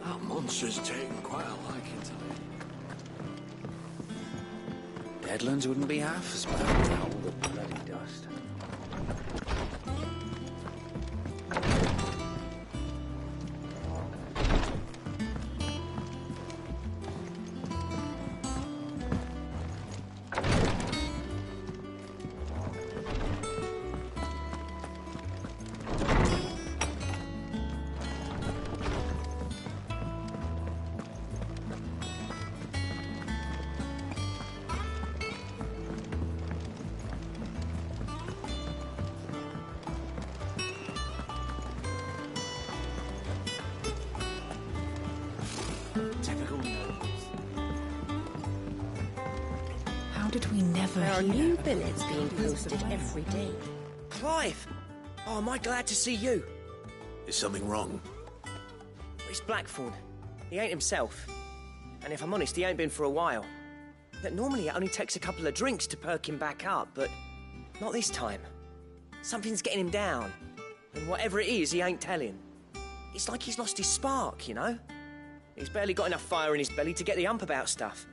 That monster's taken quite a liking to me. Deadlands wouldn't be half as bad without all the bloody dust. How did we never There are hear? new billets being posted every day. Clive! Oh, am I glad to see you? Is something wrong? It's Blackthorn. He ain't himself. And if I'm honest, he ain't been for a while. That normally it only takes a couple of drinks to perk him back up, but not this time. Something's getting him down. And whatever it is, he ain't telling. It's like he's lost his spark, you know? He's barely got enough fire in his belly to get the ump about stuff.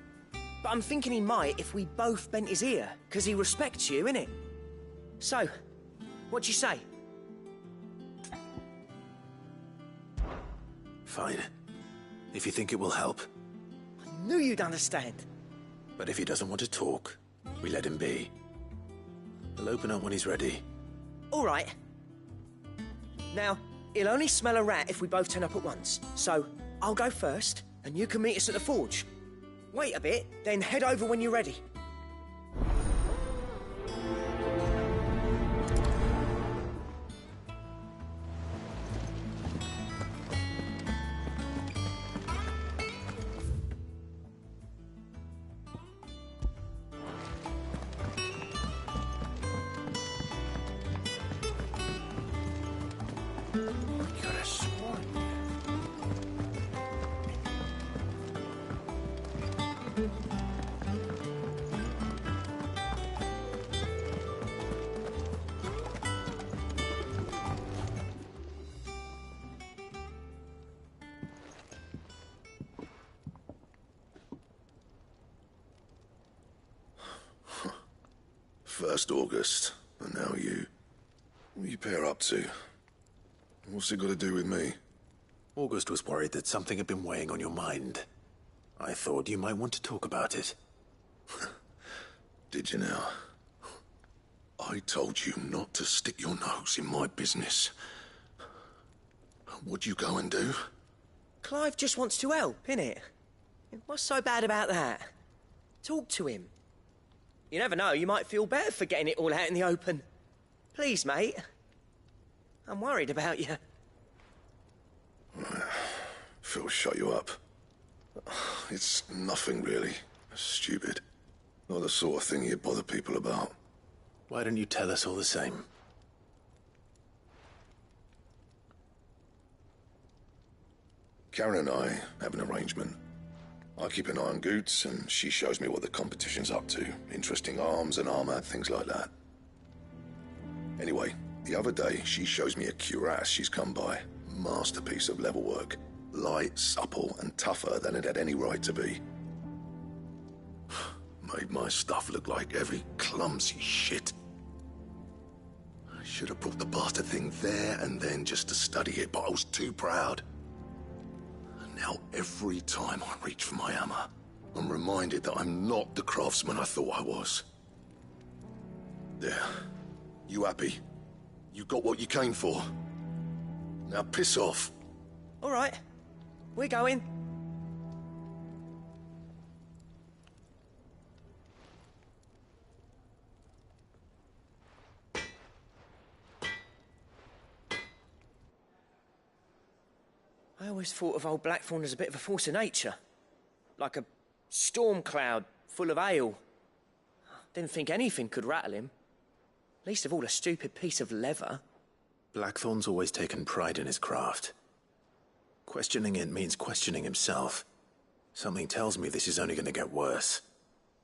But I'm thinking he might if we both bent his ear, because he respects you, innit? So, what do you say? Fine. If you think it will help. I knew you'd understand. But if he doesn't want to talk, we let him be. He'll open up when he's ready. All right. Now, he'll only smell a rat if we both turn up at once. So, I'll go first, and you can meet us at the forge. Wait a bit, then head over when you're ready. We could have sworn. First August, and now you. What are you pair up to? What's it got to do with me? August was worried that something had been weighing on your mind. I thought you might want to talk about it. Did you now? I told you not to stick your nose in my business. What'd you go and do? Clive just wants to help, innit? What's so bad about that? Talk to him. You never know, you might feel better for getting it all out in the open. Please, mate. I'm worried about you. Phil shut you up. It's nothing really. Stupid. Not the sort of thing you'd bother people about. Why don't you tell us all the same? Karen and I have an arrangement. I keep an eye on Goots, and she shows me what the competition's up to. Interesting arms and armor, things like that. Anyway, the other day, she shows me a cuirass she's come by. Masterpiece of level work. Light, supple, and tougher than it had any right to be. Made my stuff look like every clumsy shit. I should have brought the bastard thing there and then just to study it, but I was too proud. And now every time I reach for my hammer, I'm reminded that I'm not the craftsman I thought I was. There. You happy? You got what you came for. Now piss off. All right. We're going. I always thought of old Blackthorn as a bit of a force of nature. Like a storm cloud full of ale. Didn't think anything could rattle him. Least of all a stupid piece of leather. Blackthorn's always taken pride in his craft. Questioning it means questioning himself. Something tells me this is only going to get worse.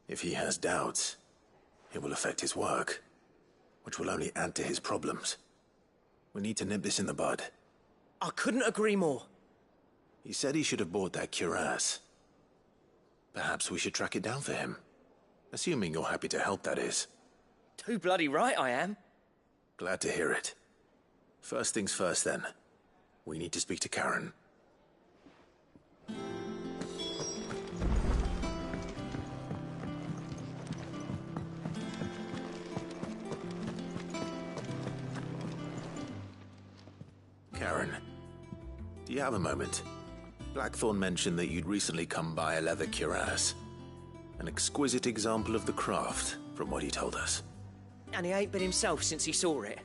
If he has doubts, it will affect his work, which will only add to his problems. We need to nip this in the bud. I couldn't agree more. He said he should have bought that cuirass. Perhaps we should track it down for him. Assuming you're happy to help, that is. Too bloody right I am. Glad to hear it. First things first, then. We need to speak to Karen. Karen, do you have a moment? Blackthorn mentioned that you'd recently come by a leather cuirass. An exquisite example of the craft, from what he told us. And he ain't been himself since he saw it.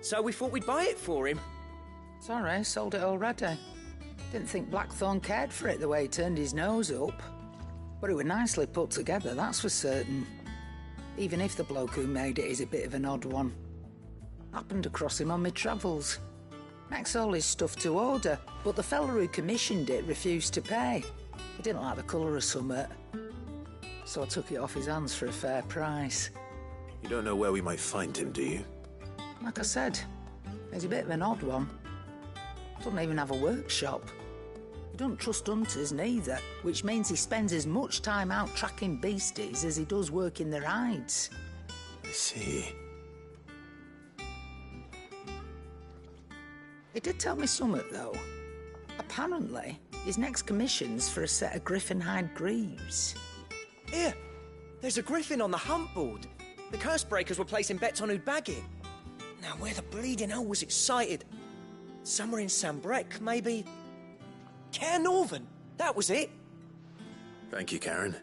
So we thought we'd buy it for him. Sorry, sold it already. Didn't think Blackthorn cared for it the way he turned his nose up. But it was nicely put together, that's for certain. Even if the bloke who made it is a bit of an odd one. Happened across him on my travels. Makes all his stuff to order, but the fella who commissioned it refused to pay. He didn't like the colour of summit. So I took it off his hands for a fair price. You don't know where we might find him, do you? Like I said, he's a bit of an odd one. Doesn't even have a workshop. He doesn't trust hunters neither, which means he spends as much time out tracking beasties as he does working their hides. I see. He did tell me something, though. Apparently, his next commission's for a set of griffin hide greaves. Here, there's a griffin on the hunt board. The curse breakers were placing bets on who'd bag it. Now, where the bleeding hell was excited? Somewhere in Sambrec, maybe? Care Northern, that was it. Thank you, Karen.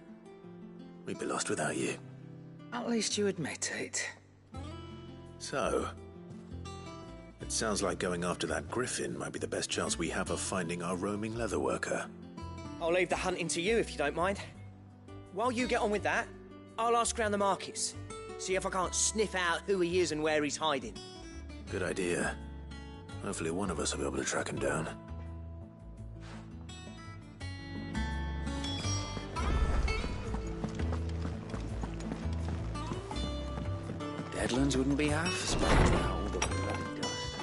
We'd be lost without you. At least you admit it. So, it sounds like going after that griffin might be the best chance we have of finding our roaming leatherworker. I'll leave the hunting to you if you don't mind. While you get on with that, I'll ask around the markets. See if I can't sniff out who he is and where he's hiding. Good idea. Hopefully one of us will be able to track him down. Deadlands wouldn't be half as bad now, all the bloody dust.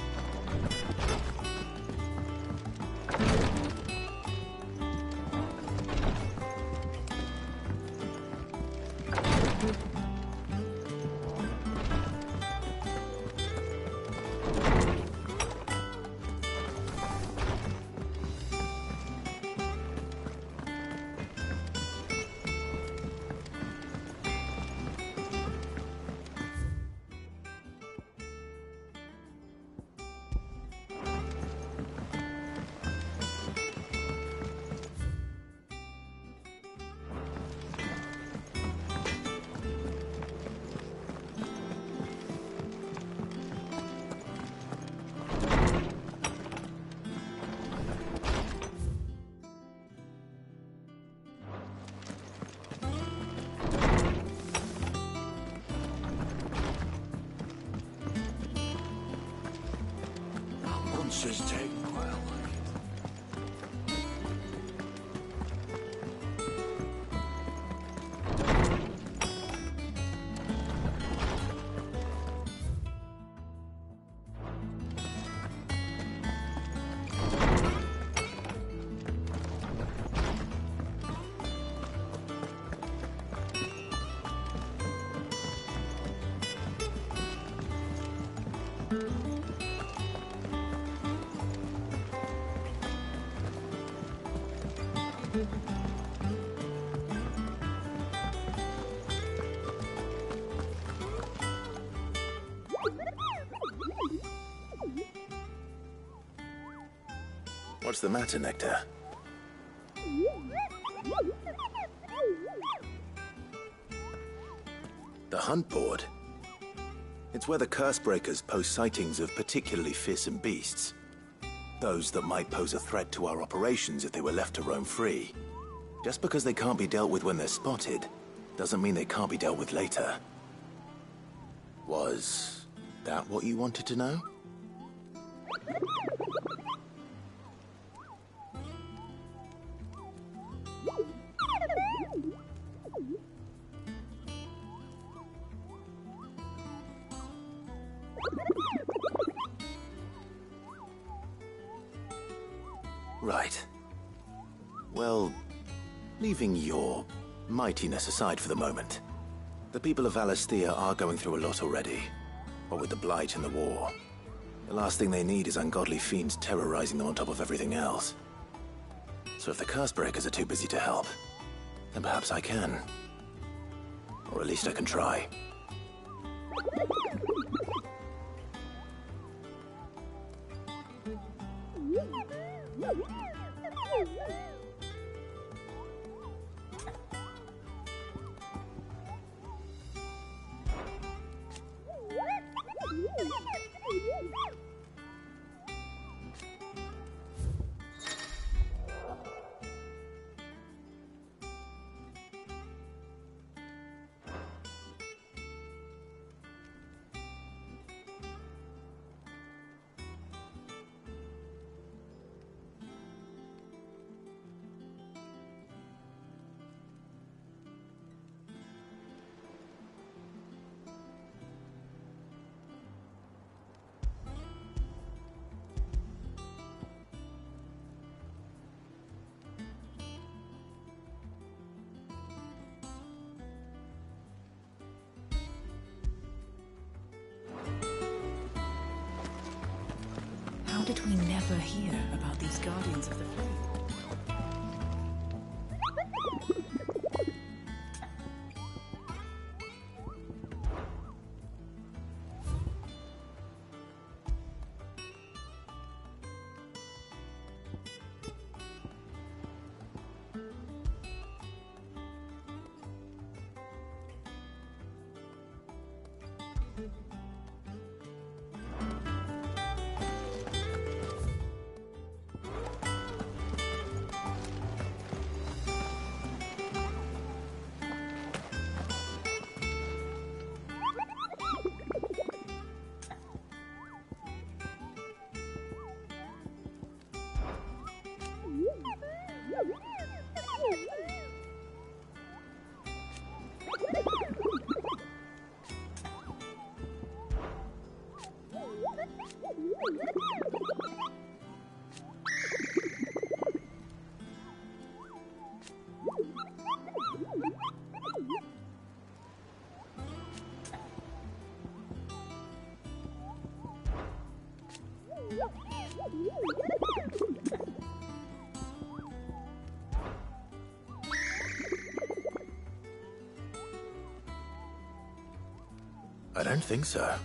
Monsters take quite a like What's the matter, Nectar? The hunt board? It's where the curse breakers post sightings of particularly fearsome beasts. Those that might pose a threat to our operations if they were left to roam free. Just because they can't be dealt with when they're spotted, doesn't mean they can't be dealt with later. Was that what you wanted to know? Right. Well, leaving your mightiness aside for the moment, the people of Valisthea are going through a lot already. What with the Blight and the war. The last thing they need is ungodly fiends terrorizing them on top of everything else. So if the Curse-breakers are too busy to help, then perhaps I can. Or at least I can try. How did we never hear about these Guardians of the Flame? I don't think so.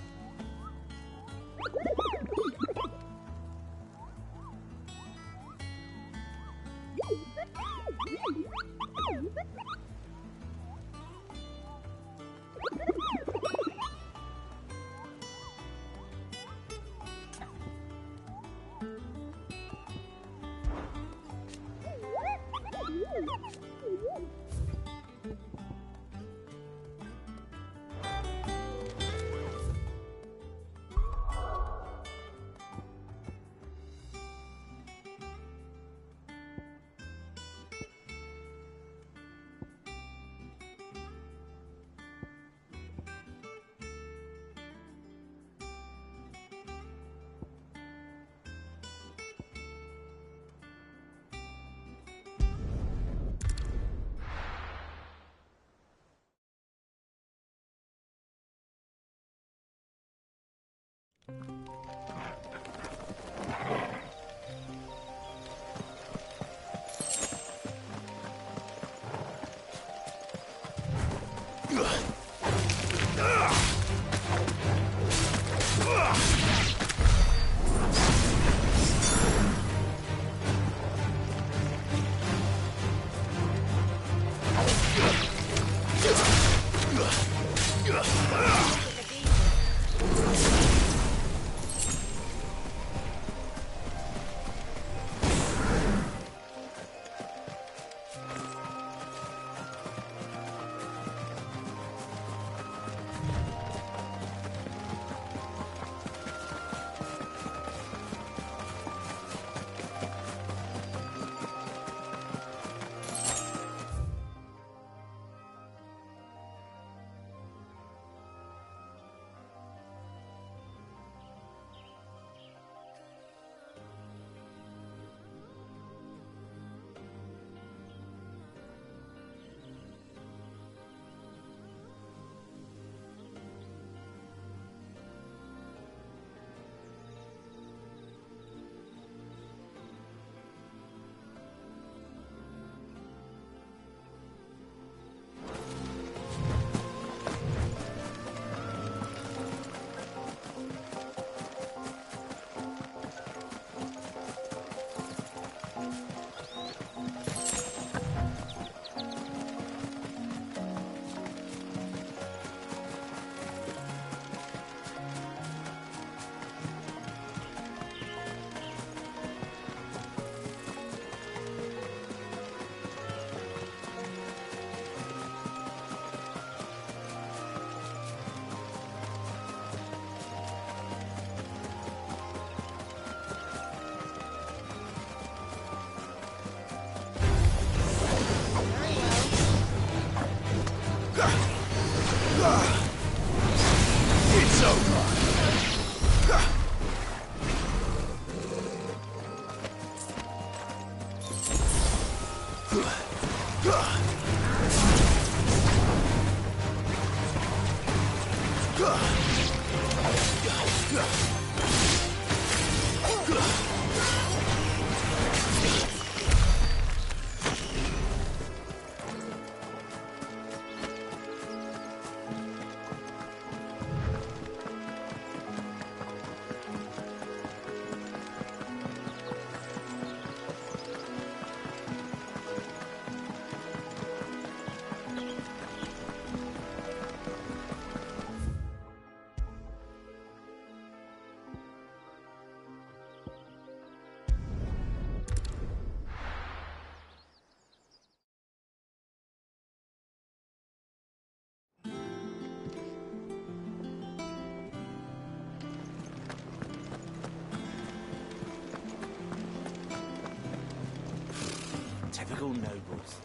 Typical nobles.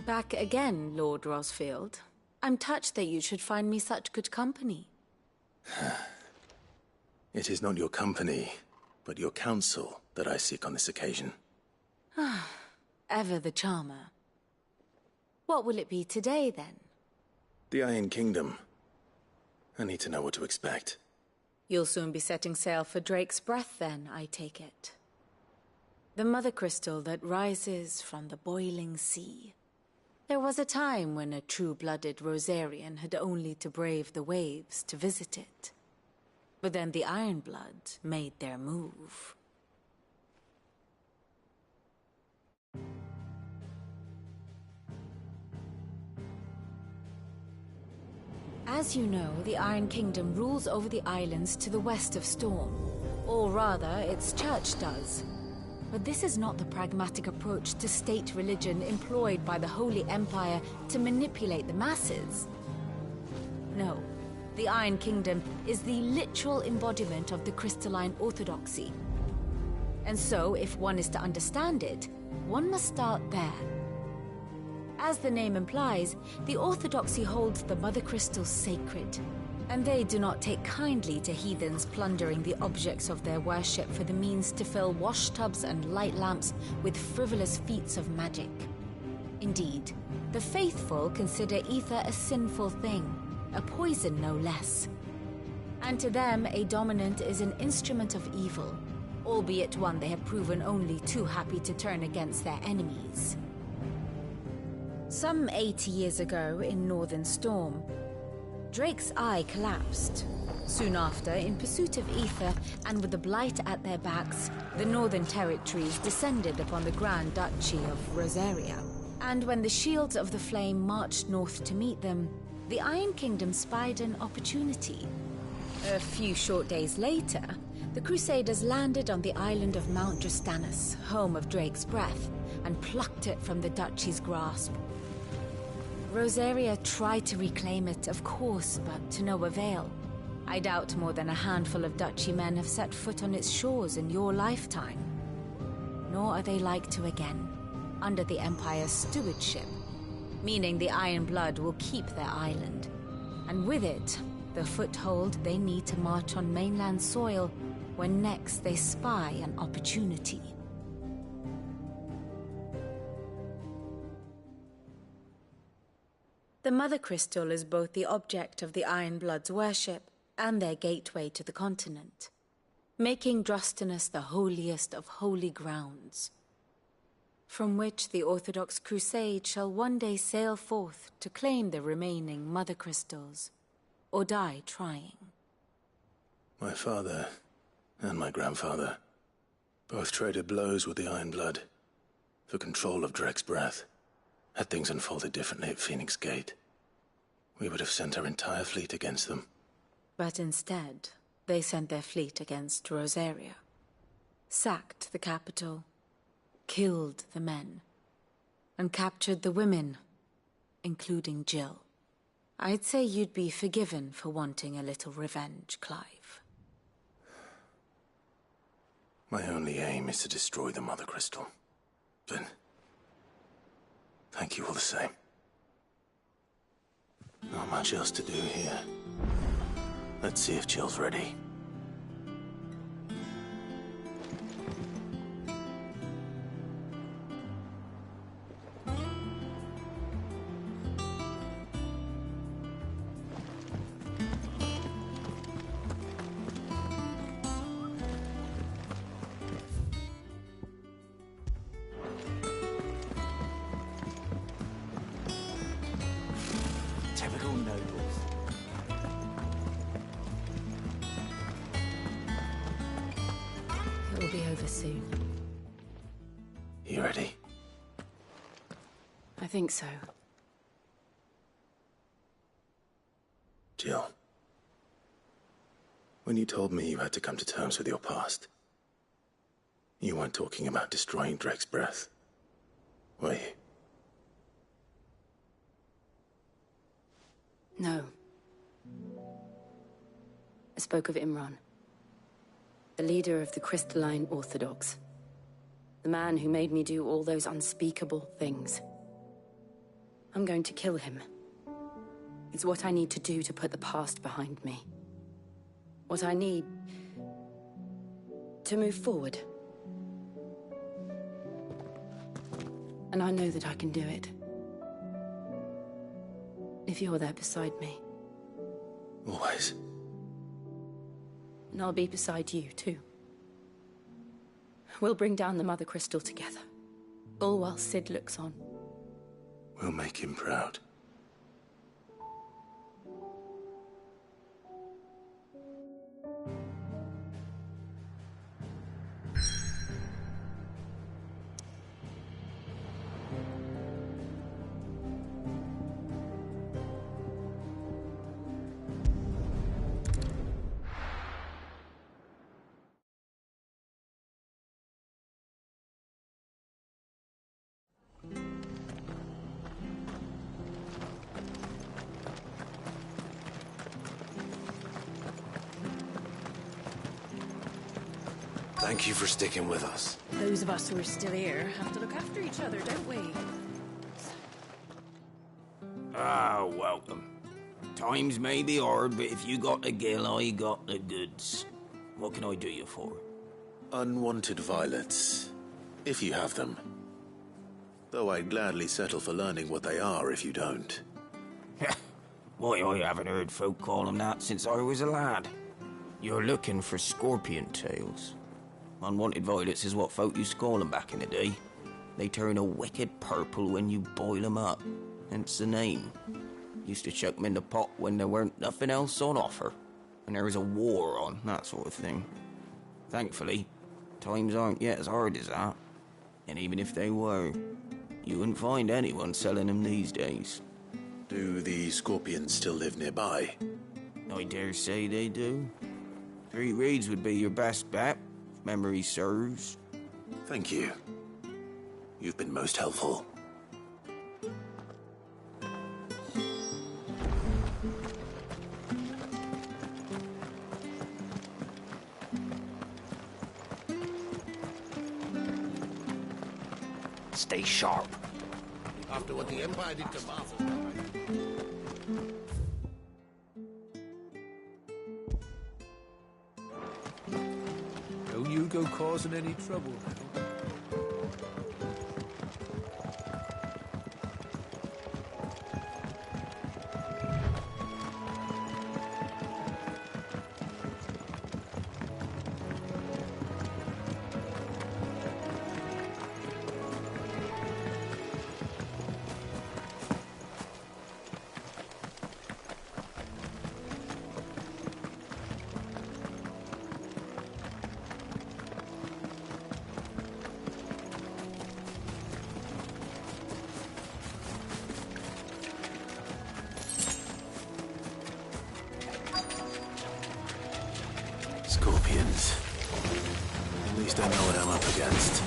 Back again, Lord Rosfield. I'm touched that you should find me such good company. It is not your company, but your counsel that I seek on this occasion. Ever the charmer. What will it be today, then? The Iron Kingdom. I need to know what to expect. You'll soon be setting sail for Drake's Breath, then, I take it. The mother crystal that rises from the boiling sea. There was a time when a true-blooded Rosarian had only to brave the waves to visit it. But then the Ironblood made their move. As you know, the Iron Kingdom rules over the islands to the west of Storm. Or rather, its church does. But this is not the pragmatic approach to state religion employed by the Holy Empire to manipulate the masses. No, the Iron Kingdom is the literal embodiment of the crystalline orthodoxy. And so, if one is to understand it, one must start there. As the name implies, the orthodoxy holds the Mother Crystals sacred. And they do not take kindly to heathens plundering the objects of their worship for the means to fill washtubs and light lamps with frivolous feats of magic. Indeed, the faithful consider ether a sinful thing, a poison no less. And to them, a dominant is an instrument of evil, albeit one they have proven only too happy to turn against their enemies. Some 80 years ago in Northern Storm, Drake's eye collapsed. Soon after, in pursuit of ether and with the Blight at their backs, the Northern Territories descended upon the Grand Duchy of Rosaria. And when the Shields of the Flame marched north to meet them, the Iron Kingdom spied an opportunity. A few short days later, the Crusaders landed on the island of Mount Drastanus, home of Drake's Breath, and plucked it from the Duchy's grasp. Rosaria tried to reclaim it, of course, but to no avail. I doubt more than a handful of Duchy men have set foot on its shores in your lifetime. Nor are they like to again. under the Empire's stewardship, meaning the Iron Blood will keep their island. And with it, the foothold they need to march on mainland soil when next they spy an opportunity. The Mother Crystal is both the object of the Iron Blood's worship and their gateway to the continent, making Drostanus the holiest of holy grounds, from which the Orthodox Crusade shall one day sail forth to claim the remaining Mother Crystals, or die trying. My father and my grandfather both traded blows with the Iron Blood for control of Drek's breath. Had things unfolded differently at Phoenix Gate, we would have sent our entire fleet against them. But instead, they sent their fleet against Rosaria, sacked the capital, killed the men, and captured the women, including Jill. I'd say you'd be forgiven for wanting a little revenge, Clive. My only aim is to destroy the Mother Crystal. But thank you all the same. Not much else to do here. Let's see if Jill's ready. Typical nobles. It will be over soon. You ready? I think so. Jill. When you told me you had to come to terms with your past, you weren't talking about destroying Drek's breath, were you? No. I spoke of Imran, the leader of the Crystalline Orthodox. The man who made me do all those unspeakable things. I'm going to kill him. It's what I need to do to put the past behind me. What I need to move forward. And I know that I can do it. If you're there beside me. Always. And I'll be beside you, too. We'll bring down the Mother Crystal together. All while Sid looks on. We'll make him proud. Thank you for sticking with us. Those of us who are still here have to look after each other, don't we? Ah, welcome. Times may be hard, but if you got the gill, I got the goods. What can I do you for? Unwanted violets, if you have them. Though I'd gladly settle for learning what they are if you don't. Why, I haven't heard folk call them that since I was a lad. You're looking for scorpion tails. Unwanted violets is what folk used to call them back in the day. They turn a wicked purple when you boil them up. Hence the name. Used to chuck them in the pot when there weren't nothing else on offer. And there was a war on, that sort of thing. Thankfully, times aren't yet as hard as that. And even if they were, you wouldn't find anyone selling them these days. Do the scorpions still live nearby? I dare say they do. 3 Reeds would be your best bet, if memory serves. Thank you. You've been most helpful. Stay sharp. After what the Empire did to Marvel. Don't you go causing any trouble now. Scorpions. At least I know what I'm up against.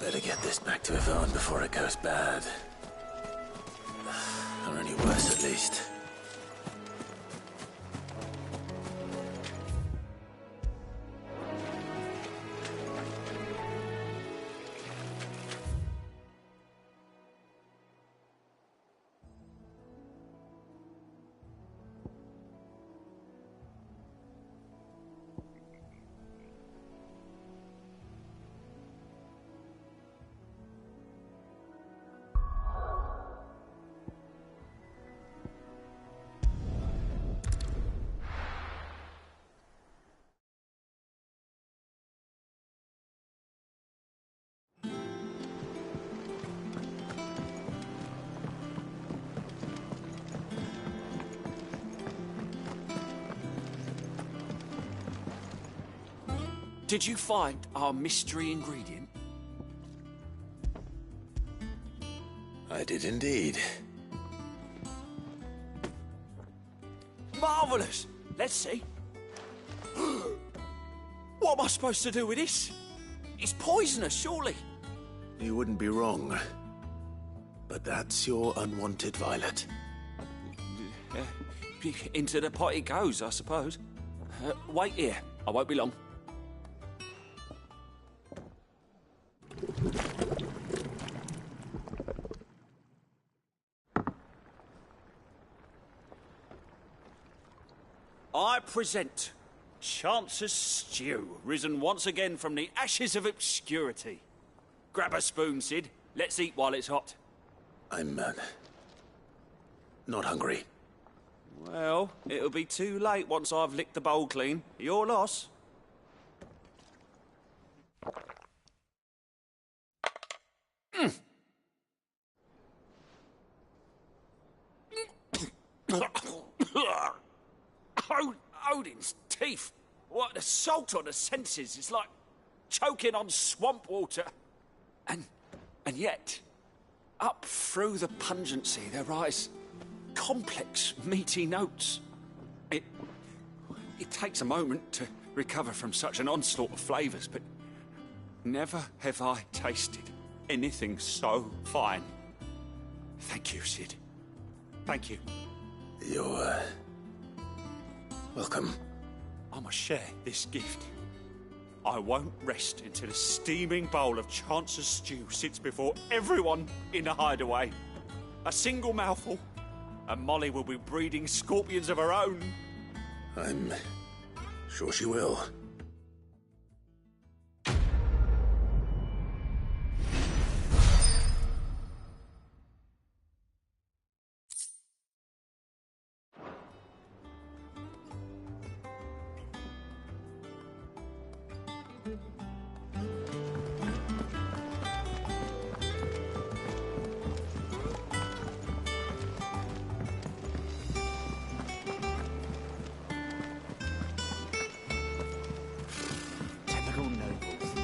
Better get this back to Yvonne before it goes bad. Or any worse, at least. Did you find our mystery ingredient? I did indeed. Marvellous! Let's see. What am I supposed to do with this? It's poisonous, surely. You wouldn't be wrong. But that's your unwanted violet. Into the pot it goes, I suppose. Wait here. I won't be long. I present Chance's Stew, risen once again from the ashes of obscurity. Grab a spoon, Sid. Let's eat while it's hot. I'm, not hungry. Well, it'll be too late once I've licked the bowl clean. Your loss. Odin's teeth. What, the salt on the senses is like choking on swamp water. And yet, up through the pungency there rise complex, meaty notes. It takes a moment to recover from such an onslaught of flavours, but never have I tasted anything so fine. Thank you, Sid. Thank you. You're, welcome. I must share this gift. I won't rest until a steaming bowl of Chance's stew sits before everyone in the hideaway. A single mouthful, and Molly will be breeding scorpions of her own. I'm sure she will. Typical nobles.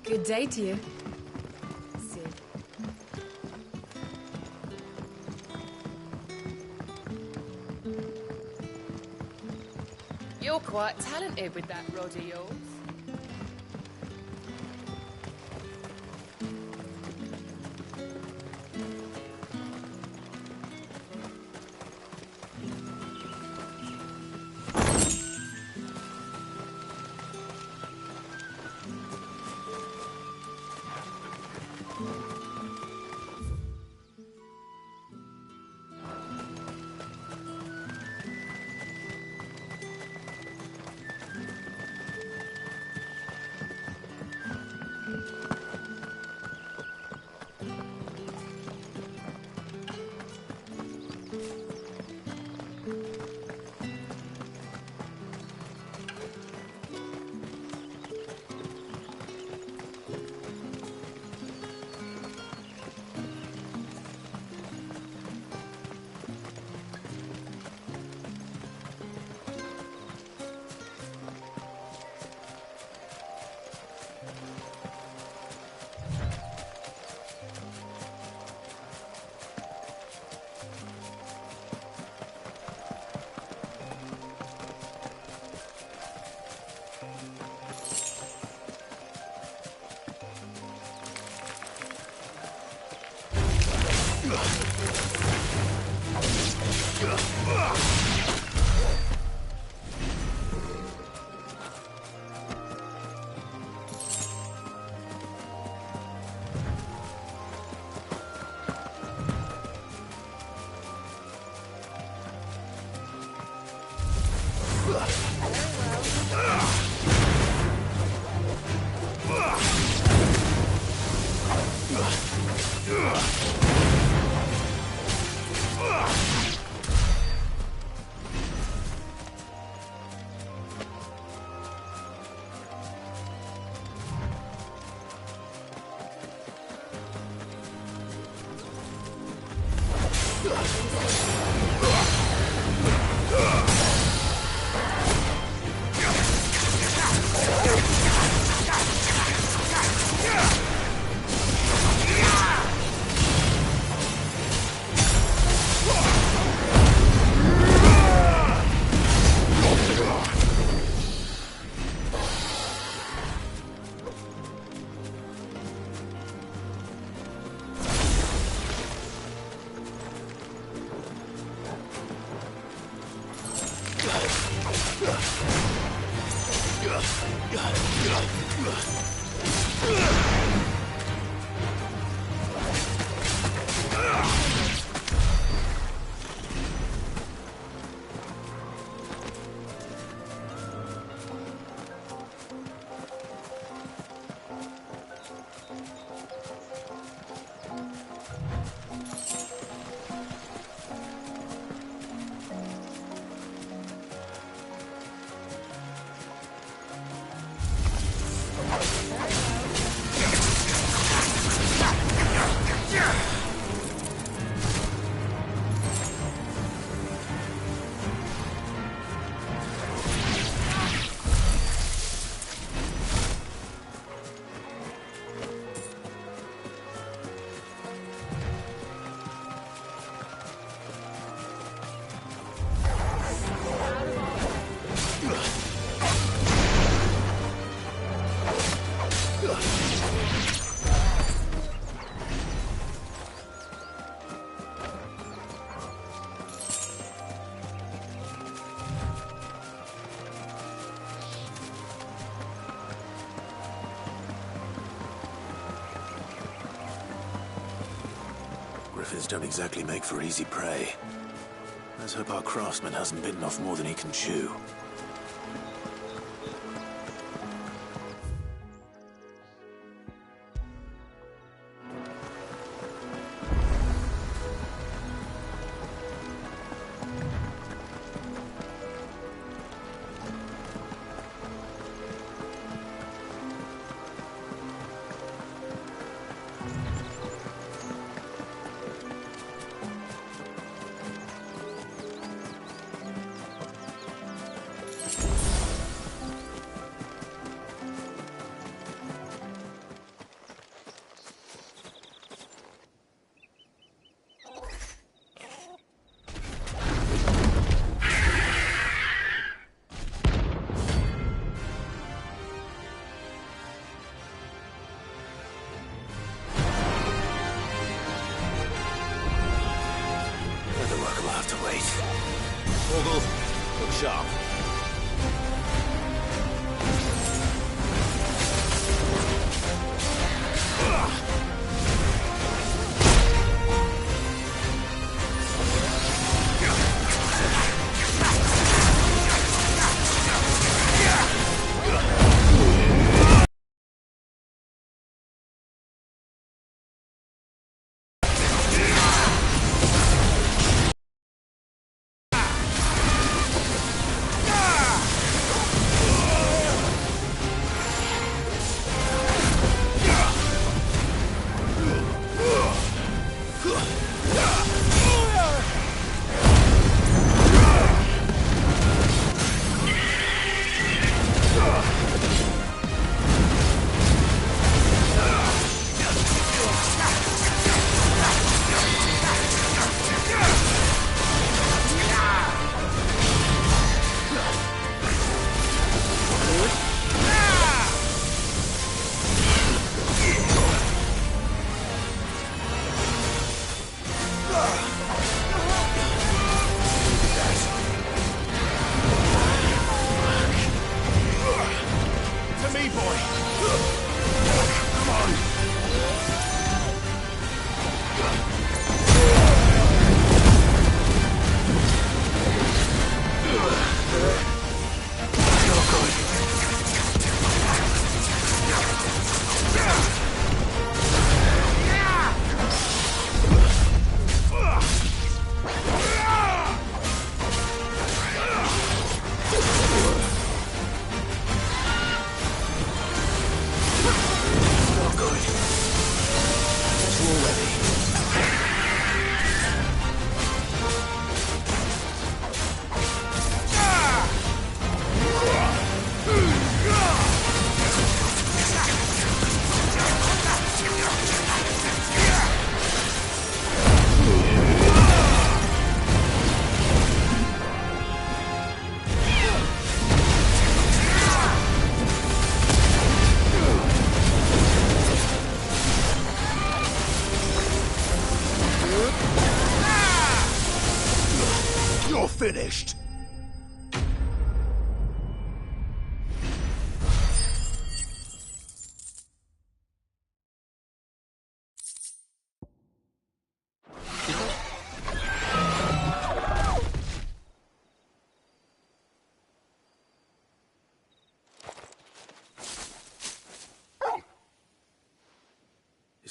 Good day to you. See. You're quite talented with that rod of yours. Griffins don't exactly make for easy prey. Let's hope our craftsman hasn't bitten off more than he can chew. Look sharp.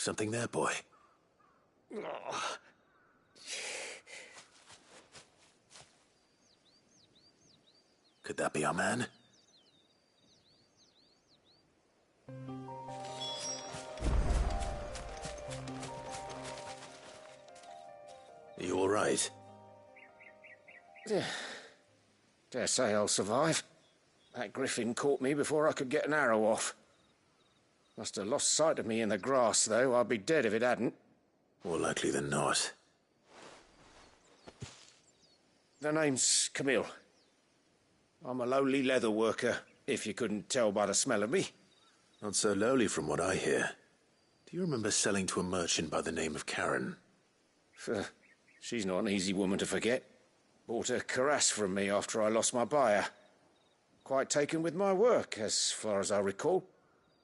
Something there, boy. Could that be our man? Are you all right? Dare say I'll survive. That griffin caught me before I could get an arrow off. Must have lost sight of me in the grass, though. I'd be dead if it hadn't. More likely than not. The name's Camille. I'm a lowly leather worker, if you couldn't tell by the smell of me. Not so lowly from what I hear. Do you remember selling to a merchant by the name of Karen? She's not an easy woman to forget. Bought a cuirass from me after I lost my buyer. Quite taken with my work, as far as I recall.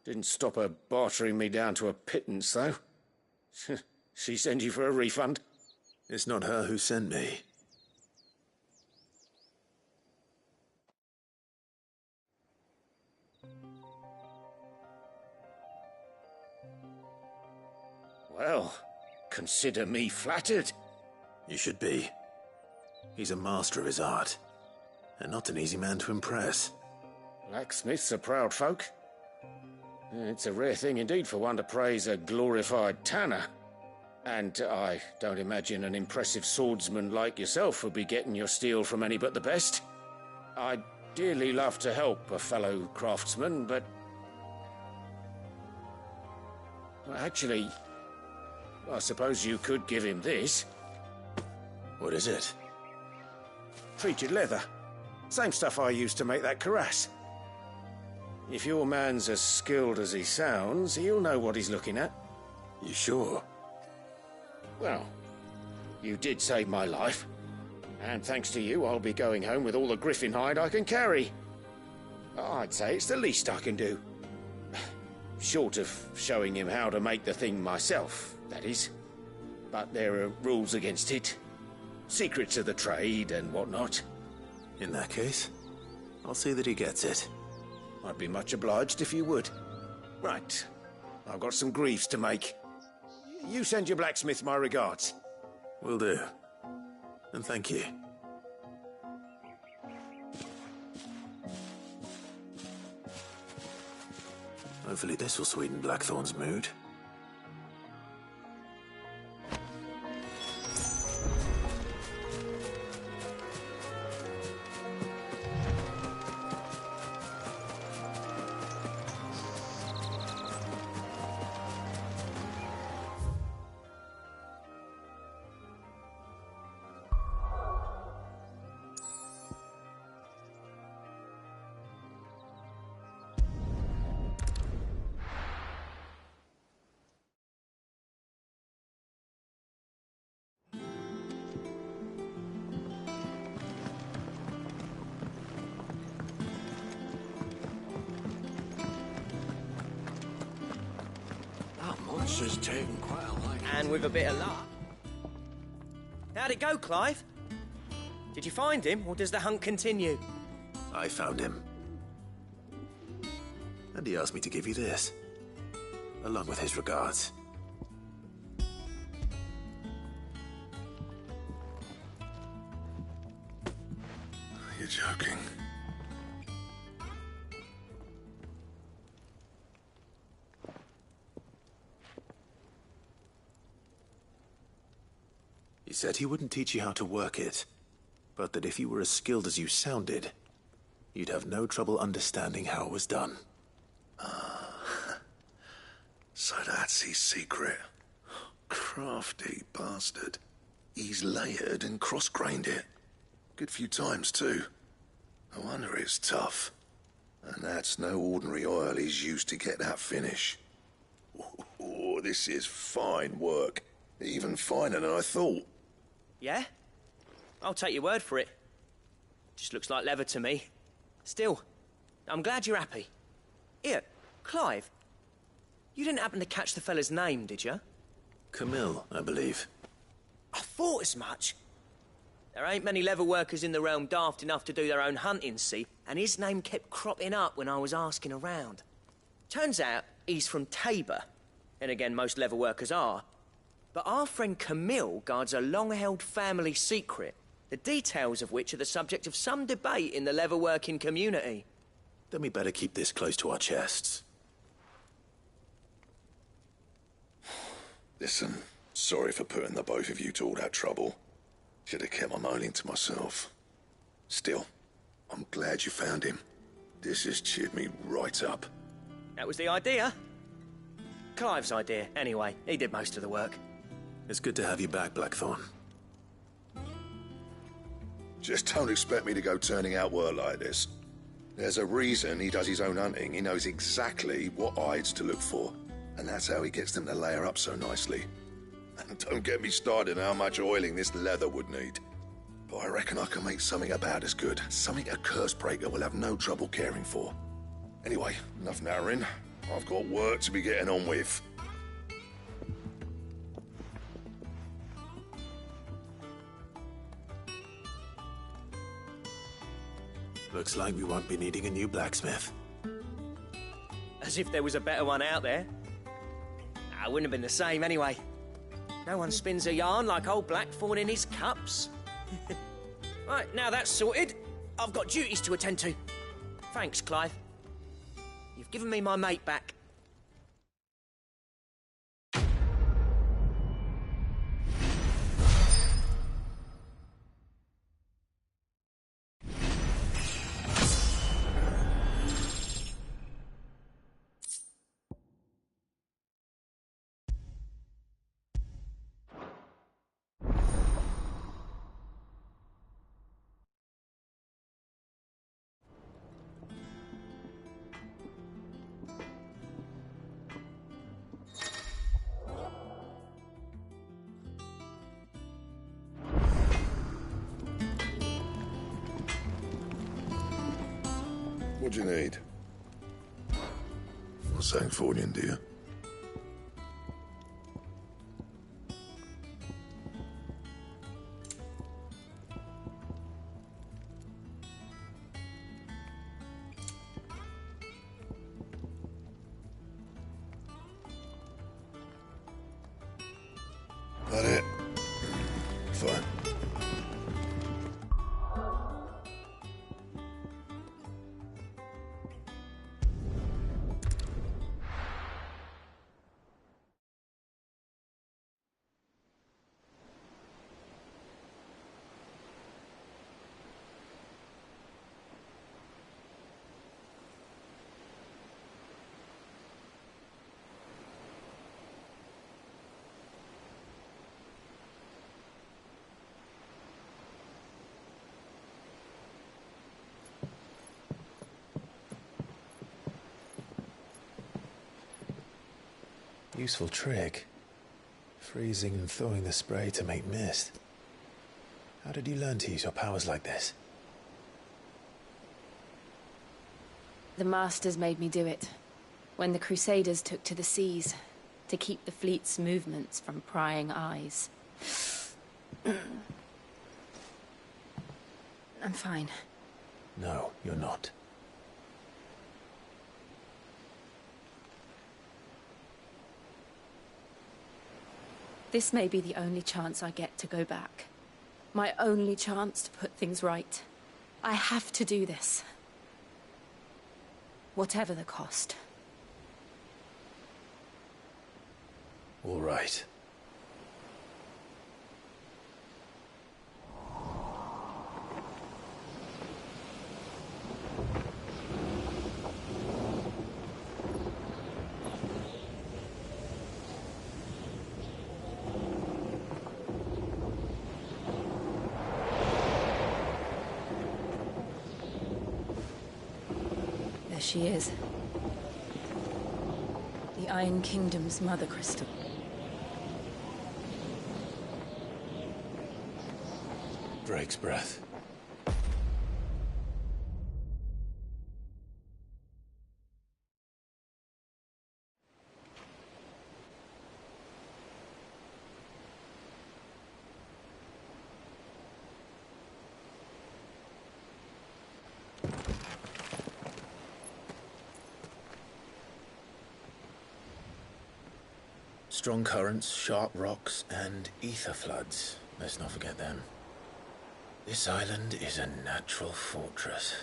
Didn't stop her bartering me down to a pittance, though. She sent you for a refund? It's not her who sent me. Well, consider me flattered. You should be. He's a master of his art, and not an easy man to impress. Blacksmiths are proud folk. It's a rare thing indeed for one to praise a glorified tanner. And I don't imagine an impressive swordsman like yourself would be getting your steel from any but the best. I'd dearly love to help a fellow craftsman, but... Well, actually, I suppose you could give him this. What is it? Treated leather. Same stuff I used to make that cuirass. If your man's as skilled as he sounds, he'll know what he's looking at. You sure? Well, you did save my life. And thanks to you, I'll be going home with all the griffin hide I can carry. I'd say it's the least I can do. Short of showing him how to make the thing myself, that is. But there are rules against it. Secrets of the trade and whatnot. In that case, I'll see that he gets it. I'd be much obliged if you would. Right. I've got some greaves to make. You send your blacksmith my regards. Will do. And thank you. Hopefully this will sweeten Blackthorn's mood. Monster's taken quite a liking. And with a bit of luck. How'd it go, Clive? Did you find him, or does the hunt continue? I found him. And he asked me to give you this, along with his regards. You're joking. He said he wouldn't teach you how to work it, but that if you were as skilled as you sounded, you'd have no trouble understanding how it was done. So that's his secret. Crafty bastard. He's layered and cross-grained it. Good few times, too. No wonder it's tough. And that's no ordinary oil he's used to get that finish. Oh, this is fine work. Even finer than I thought. Yeah? I'll take your word for it. Just looks like leather to me. Still, I'm glad you're happy. Here, Clive. You didn't happen to catch the fella's name, did you? Camille, I believe. I thought as much. There ain't many leather workers in the realm daft enough to do their own hunting, see? And his name kept cropping up when I was asking around. Turns out he's from Tabor. And again, most leather workers are. But our friend Camille guards a long-held family secret, the details of which are the subject of some debate in the leatherworking community. Then we better keep this close to our chests. Listen, sorry for putting the both of you to all that trouble. Should have kept my moaning to myself. Still, I'm glad you found him. This has cheered me right up. That was the idea. Clive's idea, anyway. He did most of the work. It's good to have you back, Blackthorn. Just don't expect me to go turning out work like this. There's a reason he does his own hunting. He knows exactly what hides to look for. And that's how he gets them to layer up so nicely. And don't get me started on how much oiling this leather would need. But I reckon I can make something about as good. Something a Cursebreaker will have no trouble caring for. Anyway, enough narrowing. I've got work to be getting on with. Looks like we won't be needing a new blacksmith. As if there was a better one out there. It wouldn't have been the same anyway. No one spins a yarn like old Blackthorn in his cups. Right, now that's sorted, I've got duties to attend to. Thanks, Clive. You've given me my mate back. What do you need? What's that for you, dear? That it? Fine. Useful trick. Freezing and thawing the spray to make mist. How did you learn to use your powers like this? The Masters made me do it. When the Crusaders took to the seas, to keep the fleet's movements from prying eyes. I'm fine. No, you're not. This may be the only chance I get to go back. My only chance to put things right. I have to do this. Whatever the cost. All right. There she is. The Iron Kingdom's Mother Crystal. Drake's breath. Strong currents, sharp rocks, and ether floods. Let's not forget them. This island is a natural fortress.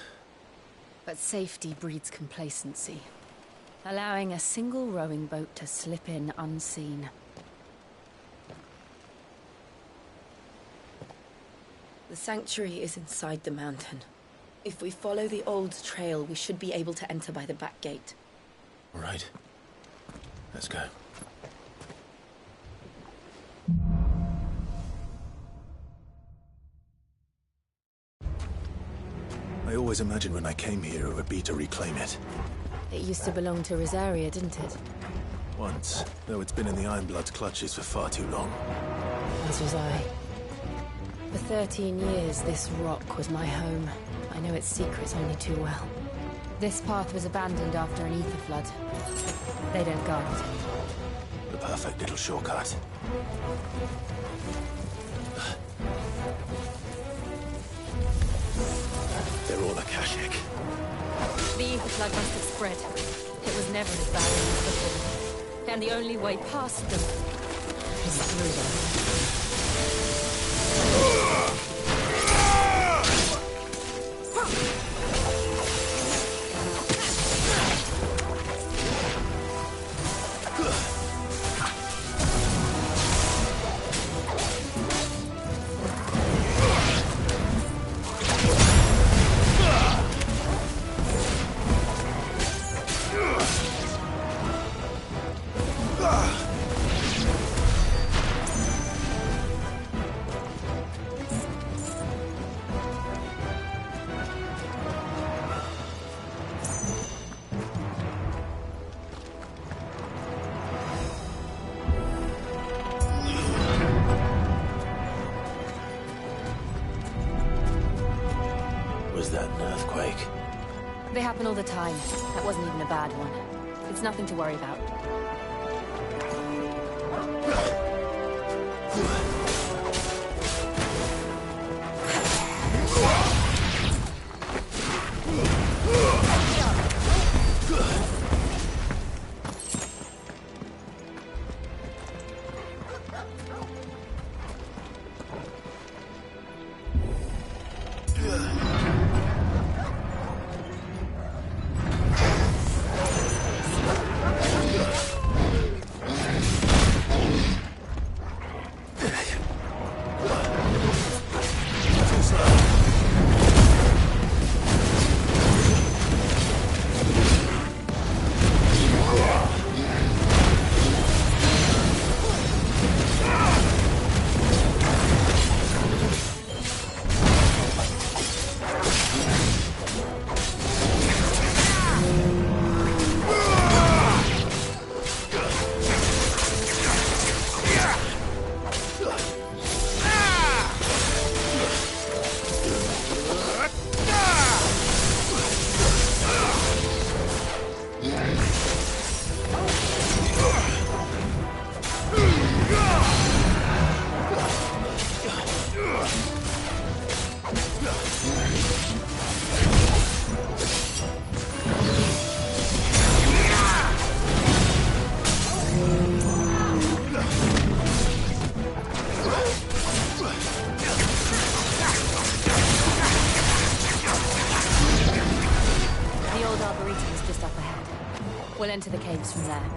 But safety breeds complacency, allowing a single rowing boat to slip in unseen. The sanctuary is inside the mountain. If we follow the old trail, we should be able to enter by the back gate. All right. Let's go. I always imagined when I came here it would be to reclaim it. It used to belong to Rosaria, didn't it? Once, though it's been in the Ironblood's clutches for far too long. As was I. For 13 years, this rock was my home. I know its secrets only too well. This path was abandoned after an ether flood. They don't guard it. The perfect little shortcut. They're all a Kashik. The ether flood must have spread. It was never as bad as before. And the only way past them is through them. Was that an earthquake? They happen all the time. That wasn't even a bad one. It's nothing to worry about. We'll enter the caves from there.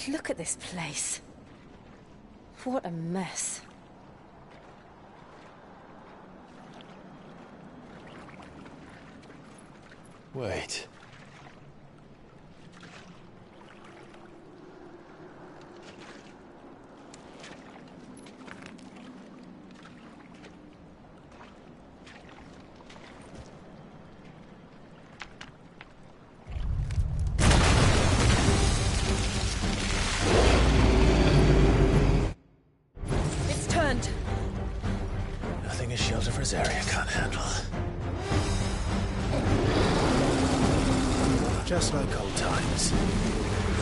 Look at this place. What a mess. Wait. It's turned. Nothing a shelter for area can't handle. Just like old times.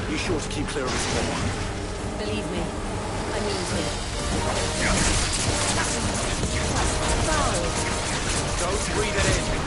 Be sure to keep clear of the spawn. Believe me, I'm easy. Don't breathe it in.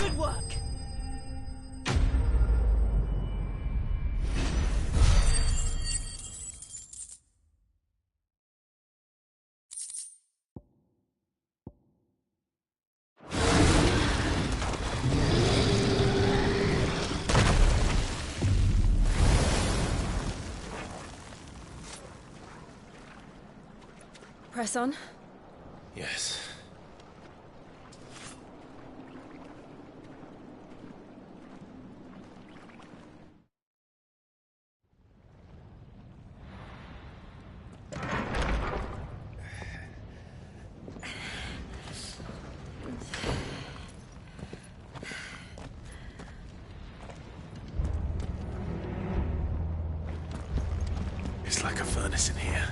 Good work. Press on. Yes. It's like a furnace in here.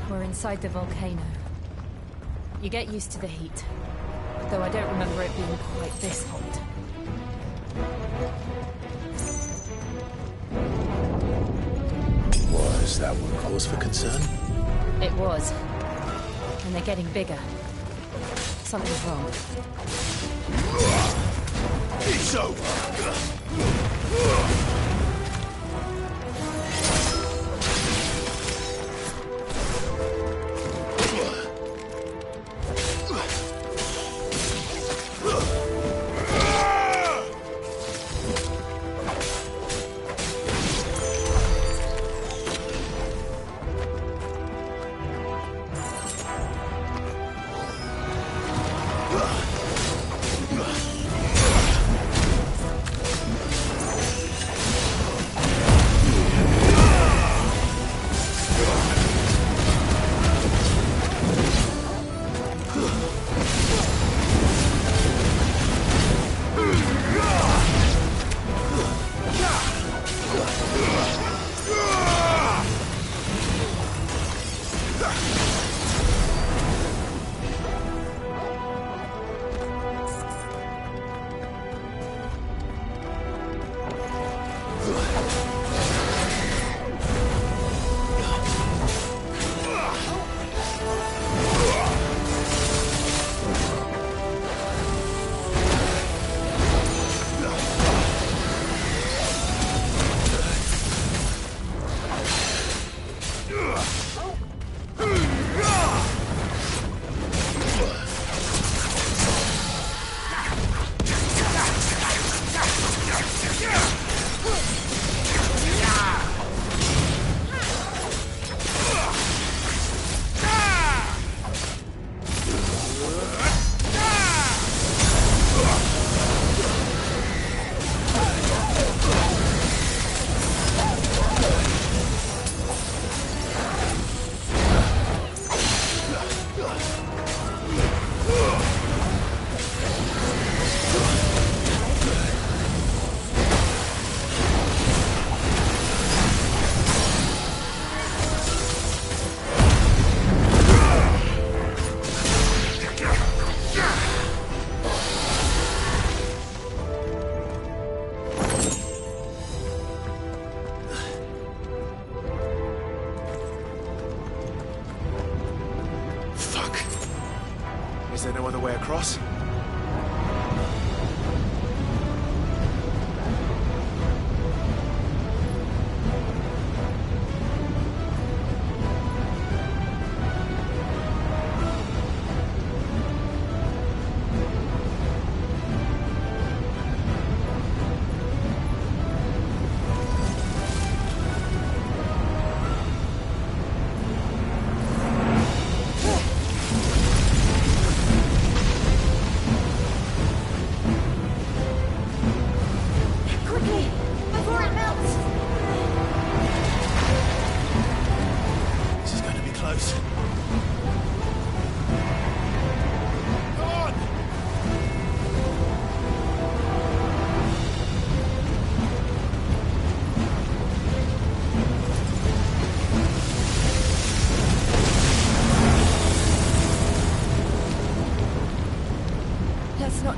We're inside the volcano. You get used to the heat, though I don't remember it being quite this hot. Was that one cause for concern? It was. And they're getting bigger. Something's wrong. It's over!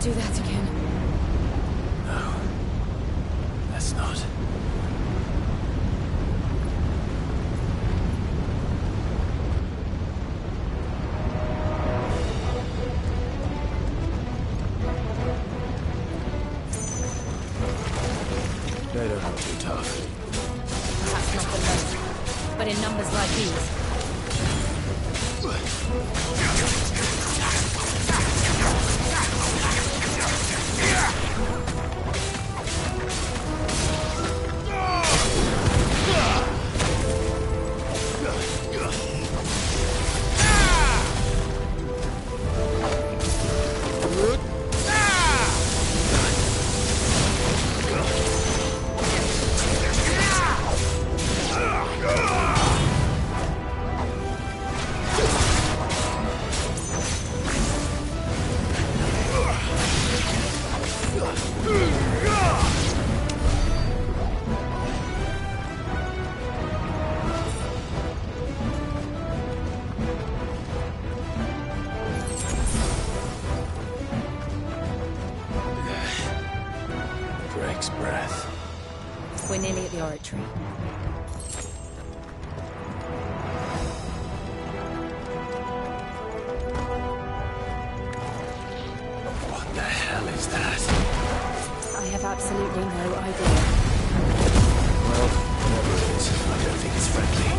do that again. No. Let's not. They don't look too tough. Perhaps not the most, but in numbers like these. Drake's breath. We're nearly at the oratory. What the hell is that? I have absolutely no idea. Well, whatever it is, I don't think it's friendly.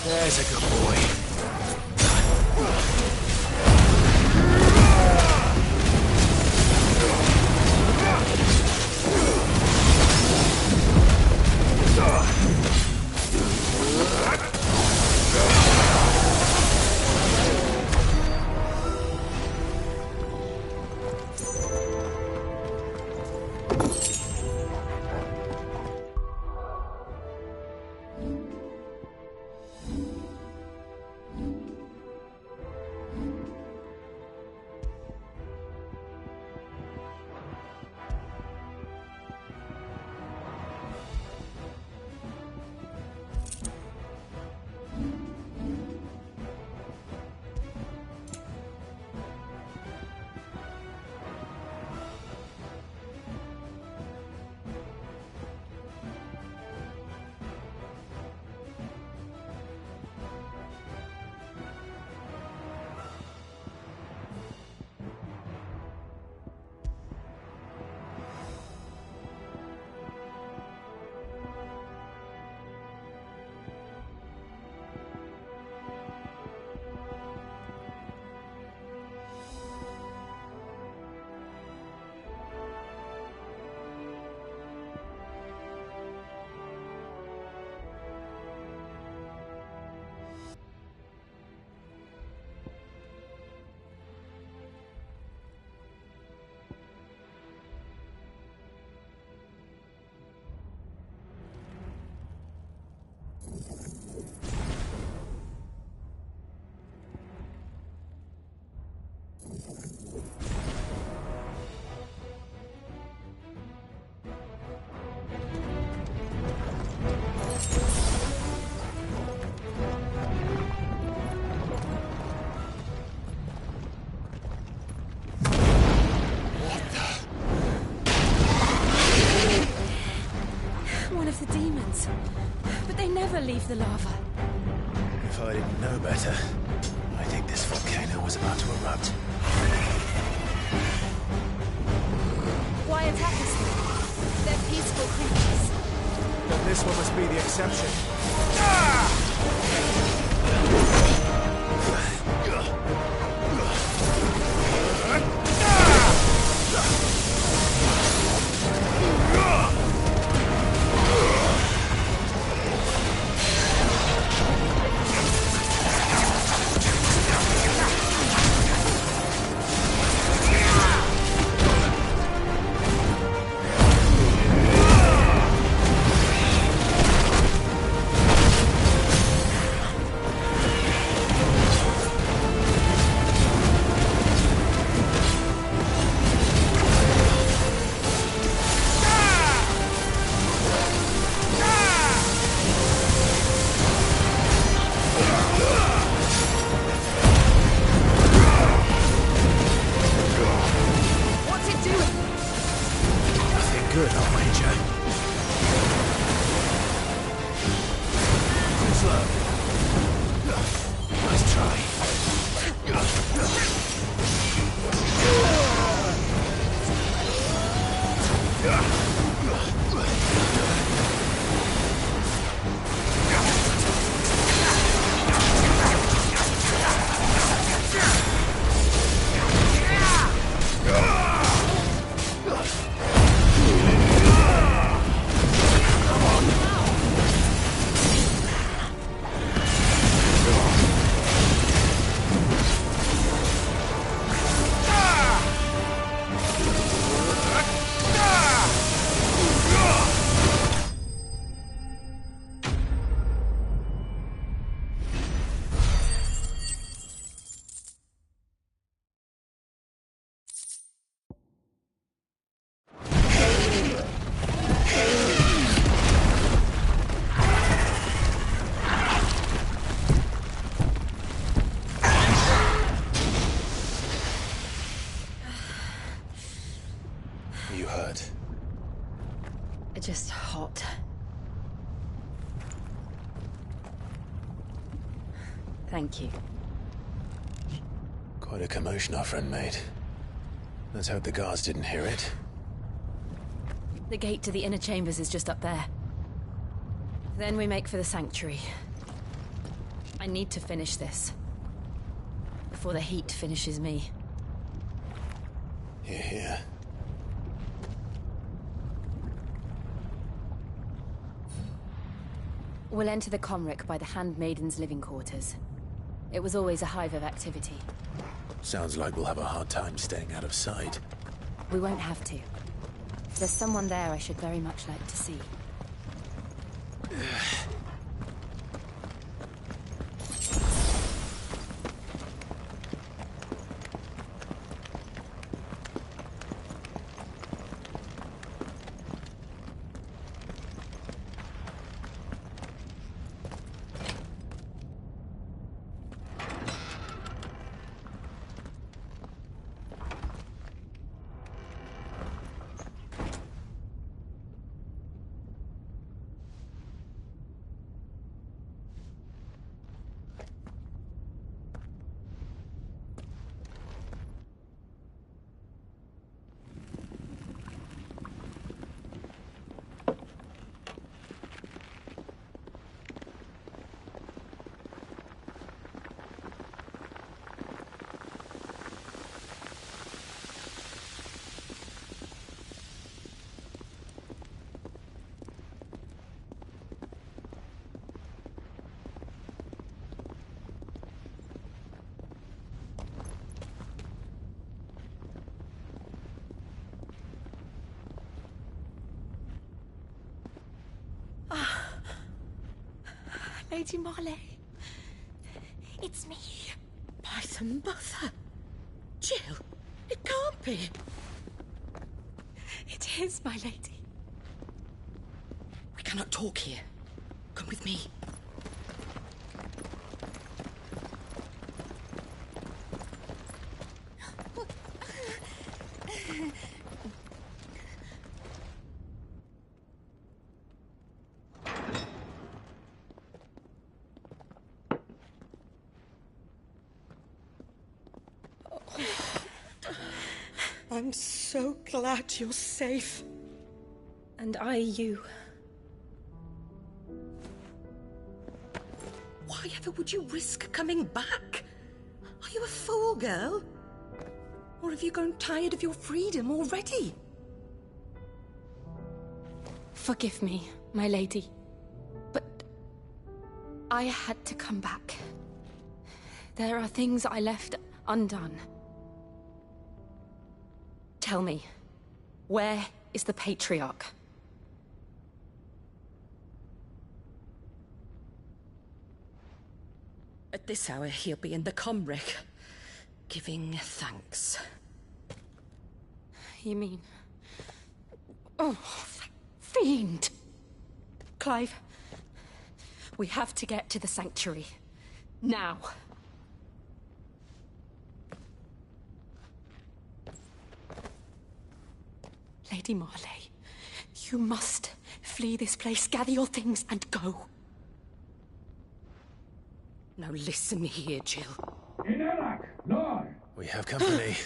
There's a good boy. One of the demons. But they never leave the lava. If I didn't know better, I think this volcano was about to erupt. Why attack us? They're peaceful creatures. Then this one must be the exception. Thank you. Quite a commotion our friend made. Let's hope the guards didn't hear it. The gate to the inner chambers is just up there. Then we make for the sanctuary. I need to finish this. Before the heat finishes me. Hear, hear. We'll enter the Comric by the Handmaiden's living quarters. It was always a hive of activity. Sounds like we'll have a hard time staying out of sight. We won't have to. There's someone there I should very much like to see. Lady Marley. It's me. By the mother. Jill, it can't be. It is, my lady. We cannot talk here. Come with me. I'm so glad you're safe. And you. Why ever would you risk coming back? Are you a fool, girl? Or have you grown tired of your freedom already? Forgive me, my lady. But I had to come back. There are things I left undone. Tell me, where is the Patriarch? At this hour, he'll be in the Comric, giving thanks. You mean... Oh, fiend! Clive, we have to get to the sanctuary. Now. Lady Marley, you must flee this place, gather your things, and go. Now listen here, Jill. We have company.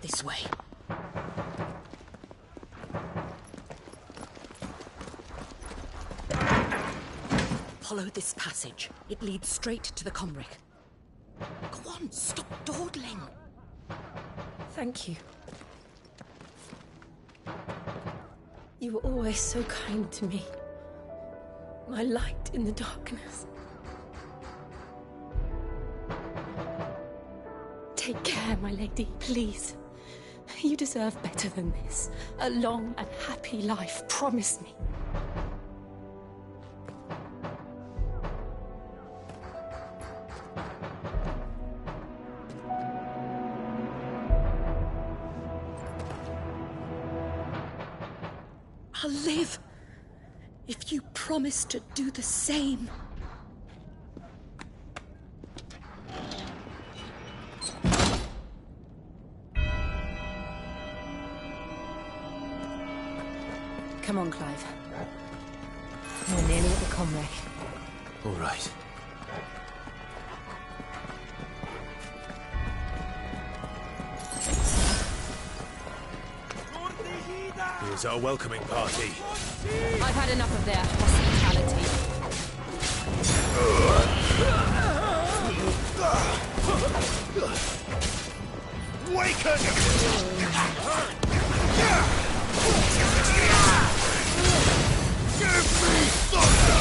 This way. Follow this passage. It leads straight to the Comric. Go on, stop dawdling. Thank you. You were always so kind to me. My light in the darkness. Take care, my lady, please. You deserve better than this. A long and happy life, promise me. I'll live if you promise to do the same. Come on, Clive. We're nearly at the comwreck. All right. Here's our welcoming party. I've had enough of their hospitality. Waken! Give me thunder!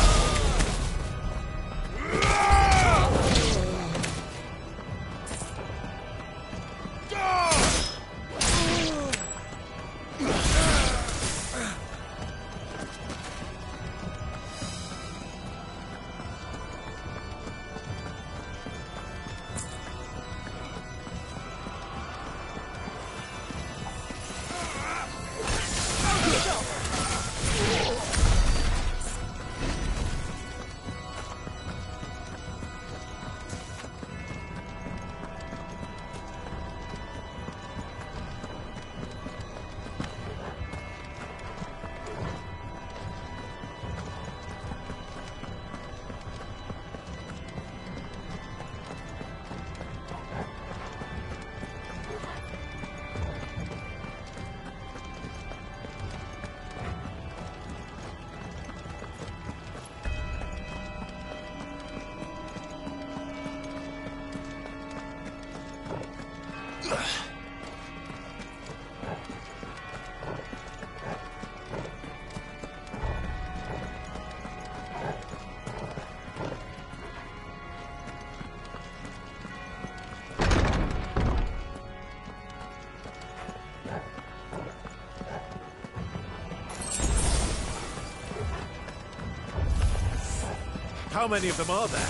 How many of them are there?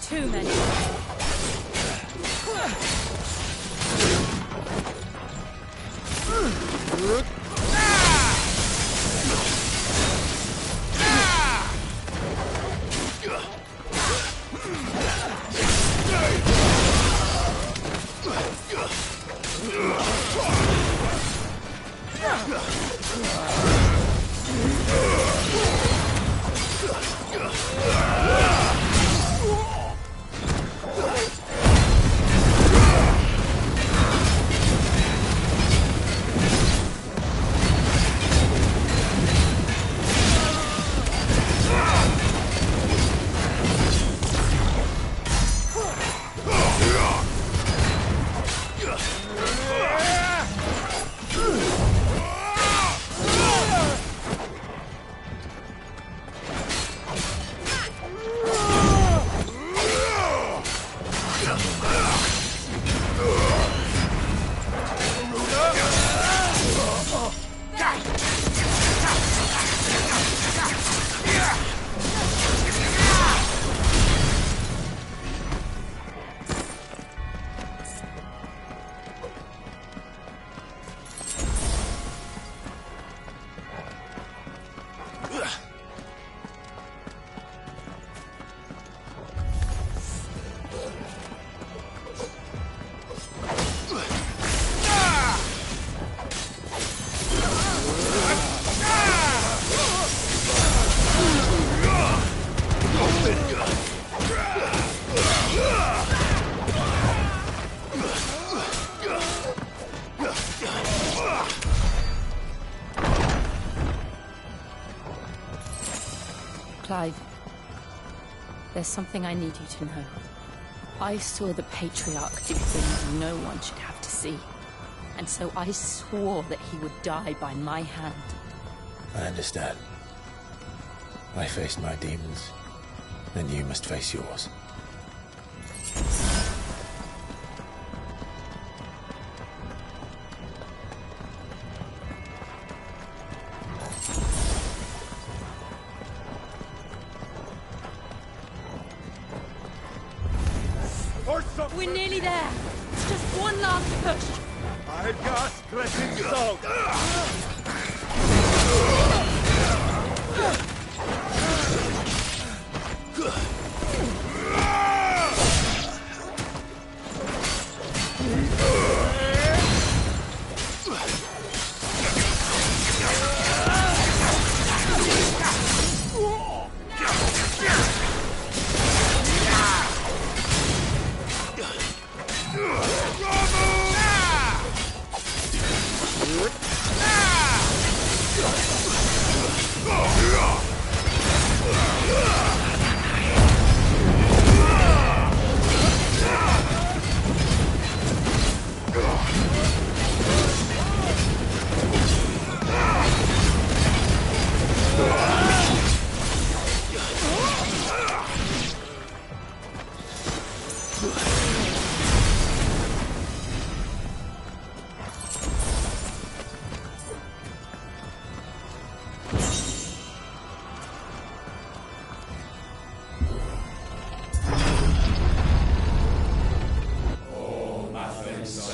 Too many. Clive, there's something I need you to know. I saw the Patriarch do things no one should have to see. And so I swore that he would die by my hand. I understand. I faced my demons, then you must face yours. We're nearly there. Just one last push. I got crashing salt.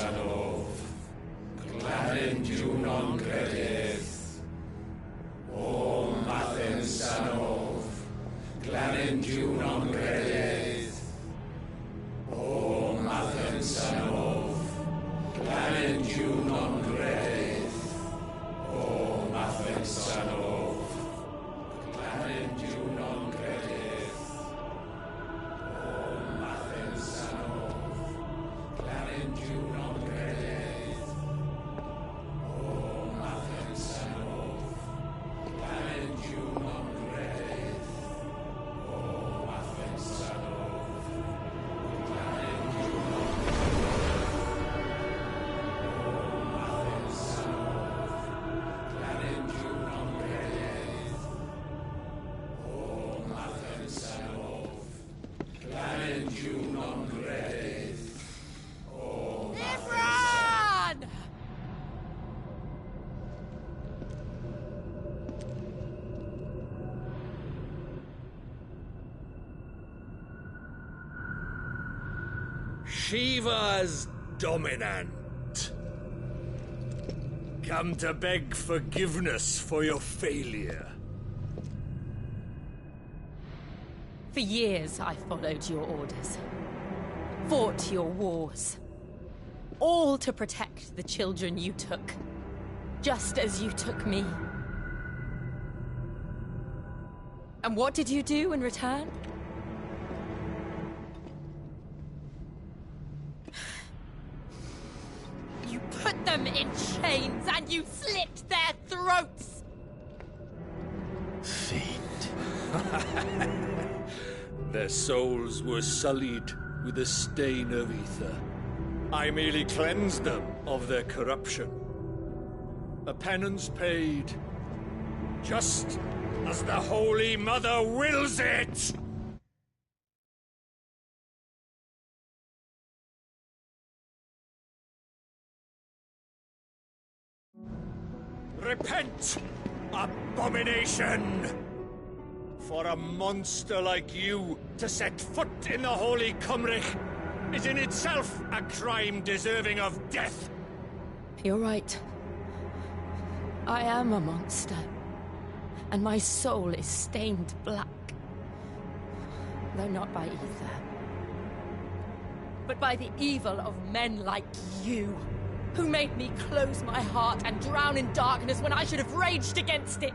Sanov, Glanin Junon Gredith. O Mathen Sanov, Glanin Junon Gredith. O Mathen Sanov, Glanin Junon Gredith. O Mathen Sanov, Glanin Junon Gredith. O Mathen Sanov, Glanin Junon Gredith. O Mathen Sanov, Glanin Junon Gredith. O Mathen Sanov, Glanin Junon Gredith. O Mathen Sanov, Glanin Junon Gredith. O Imran! Shiva's dominant. Come to beg forgiveness for your failure. For years, I followed your orders. Fought your wars. All to protect the children you took. Just as you took me. And what did you do in return? You put them in chains and you slit their throats! Their souls were sullied with a stain of ether. I merely cleansed them of their corruption. A penance paid, just as the Holy Mother wills it! Repent, abomination! For a monster like you to set foot in the Holy Cymric is in itself a crime deserving of death. You're right. I am a monster. And my soul is stained black. Though not by ether. But by the evil of men like you. Who made me close my heart and drown in darkness when I should have raged against it.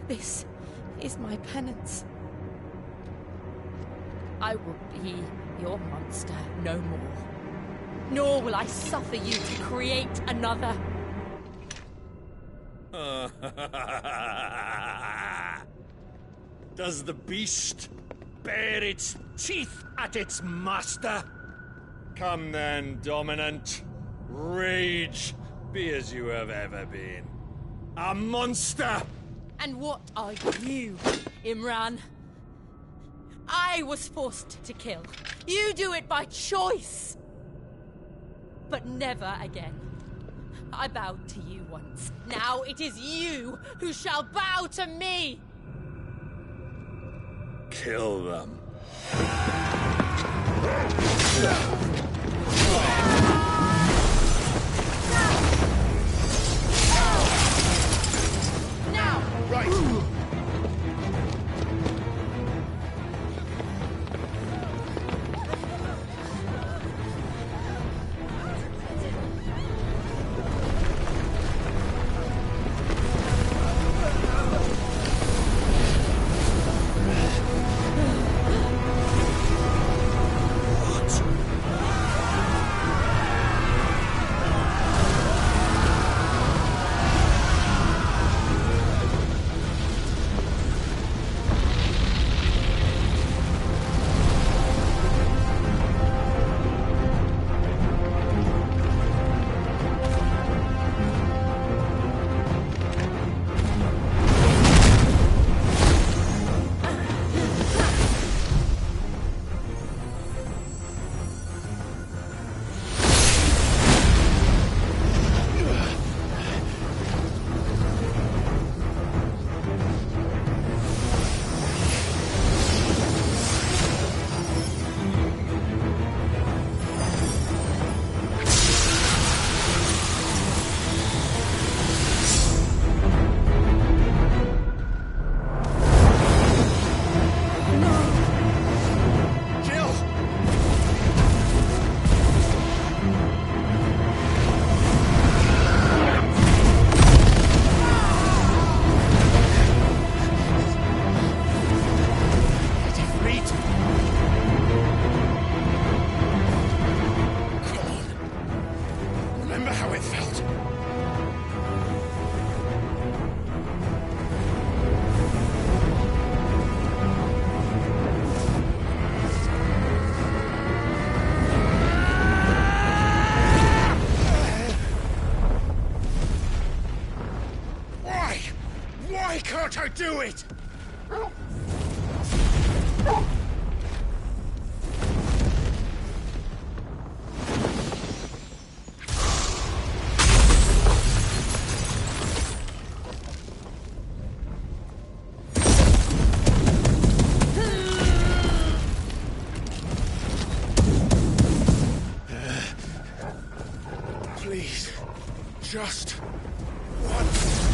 This is my penance. I will be your monster no more. Nor will I suffer you to create another. Does the beast bare its teeth at its master? Come then, Dominant. Rage, be as you have ever been. A monster! And what are you, Imran? I was forced to kill. You do it by choice. But never again. I bowed to you once. Now it is you who shall bow to me! Kill them. Now! Right! do it! Please, just once.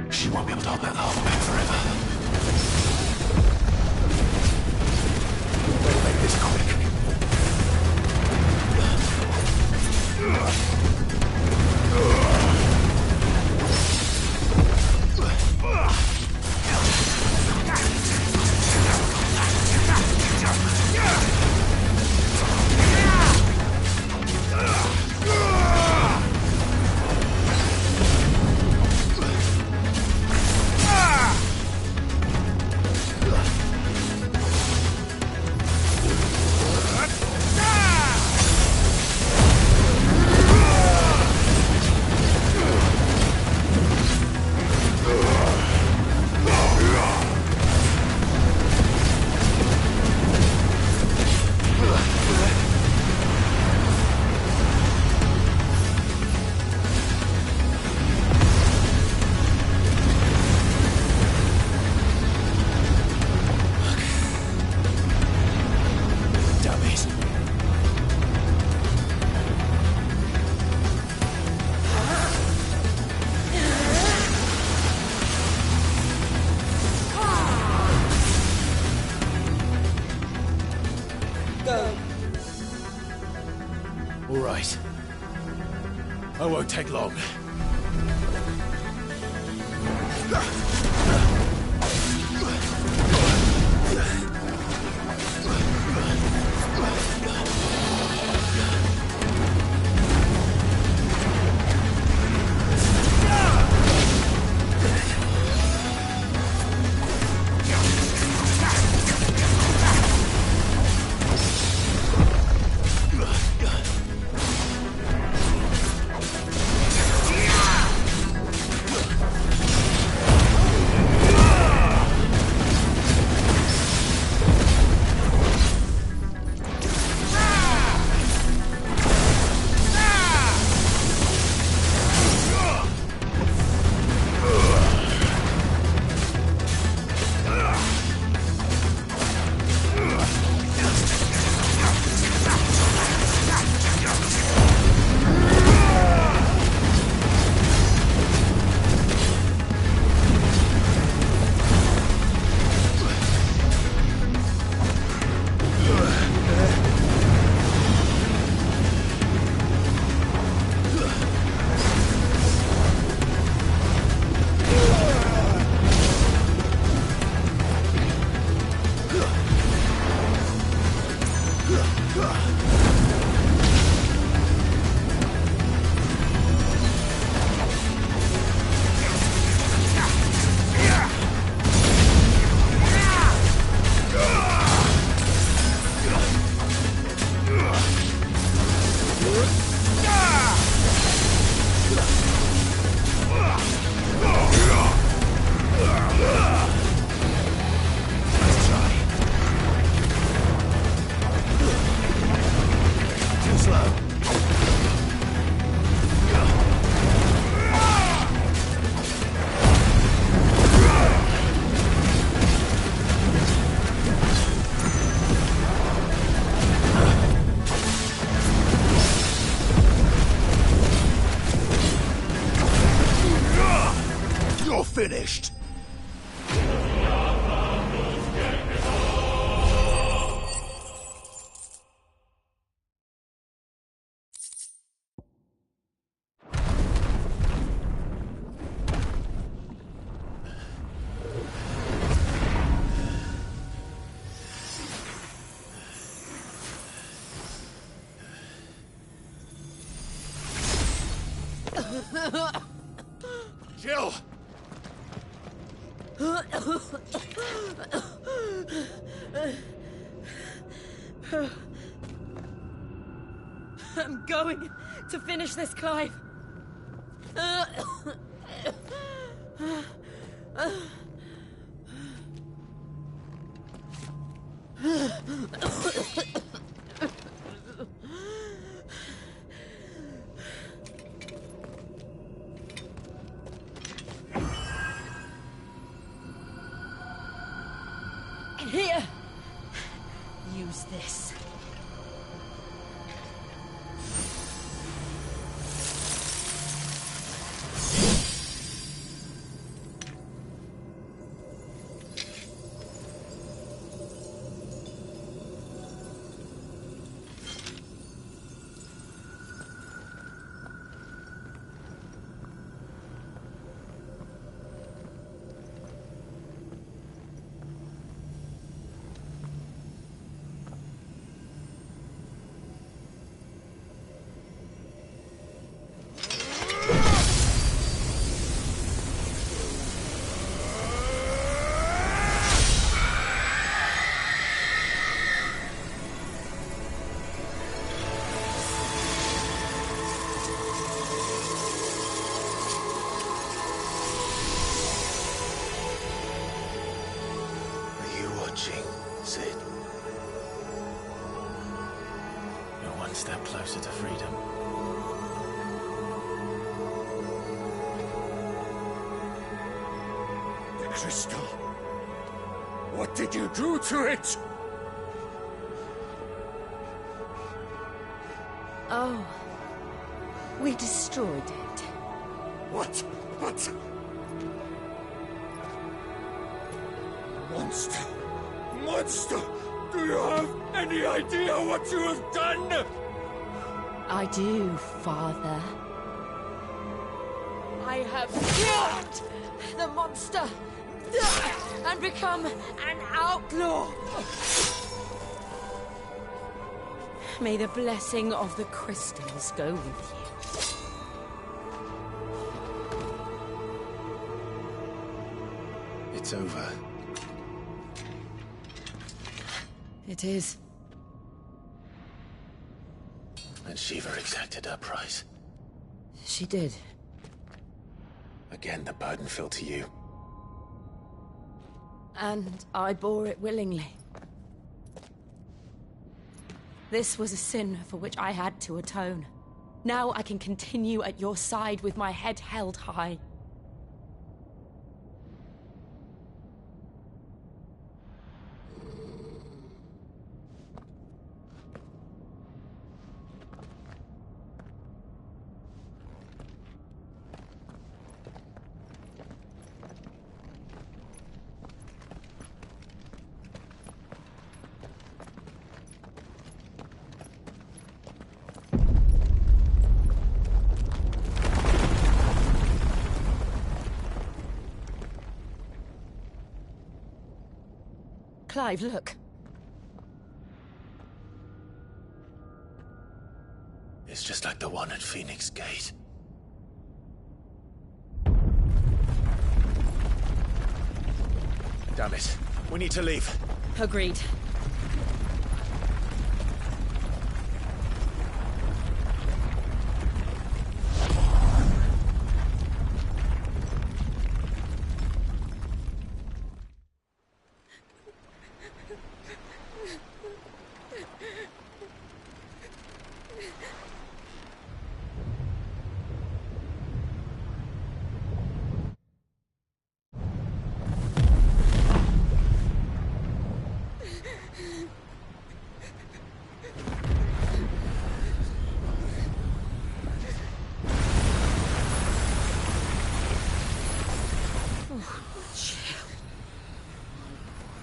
She won't be able to hold that lava back forever. Better make this quick. All right. I won't take long. Finished. Jill! I'm going to finish this, Clive. Here! Use this. Sid. You're one step closer to freedom. The crystal. What did you do to it? Oh. We destroyed it. What? Monster! Monster! Do you have any idea what you have done? I do, Father. I have killed the monster and become an outlaw. May the blessing of the crystals go with you. It's over. It is. And Shiva exacted her price. She did. Again, the burden fell to you. And I bore it willingly. This was a sin for which I had to atone. Now I can continue at your side with my head held high. Clive, look. It's just like the one at Phoenix Gate. Damn it. We need to leave. Agreed.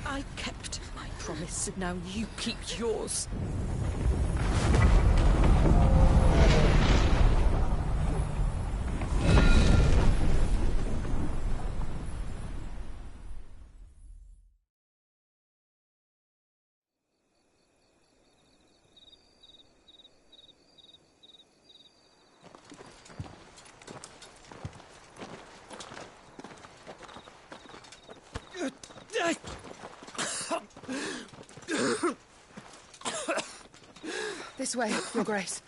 I kept my promise, and now you keep yours. This way, Your Grace.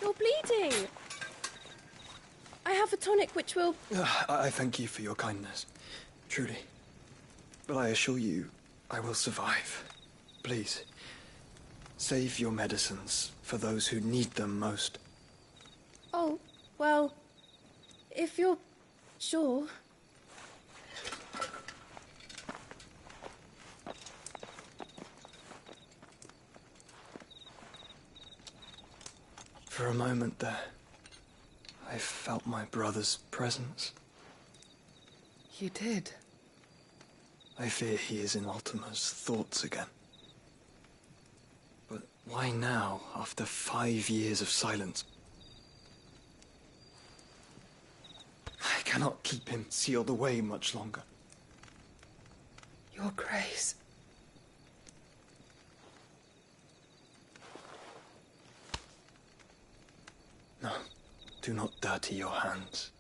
You're bleeding. I have a tonic which will... I thank you for your kindness, truly. But I assure you, I will survive. Please, save your medicines for those who need them most. Oh, well, if you're sure... For a moment there, I felt my brother's presence. You did? I fear he is in Ultima's thoughts again. But why now, after 5 years of silence? I cannot keep him sealed away much longer. Your Grace. No, do not dirty your hands.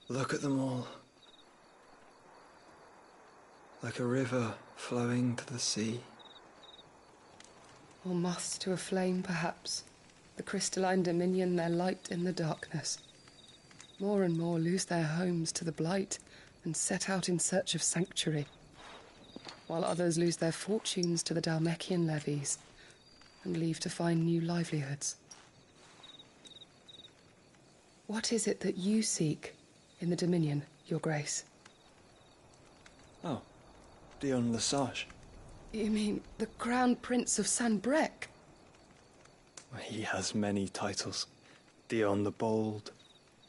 Look at them all. Like a river flowing to the sea. Or moths to a flame, perhaps. The crystalline dominion, their light in the darkness. More and more lose their homes to the blight and set out in search of sanctuary, while others lose their fortunes to the Dhalmekian levies and leave to find new livelihoods. What is it that you seek in the Dominion, Your Grace? Oh, Dion Lesage. You mean the Crown Prince of Sanbrec? He has many titles. Dion the Bold,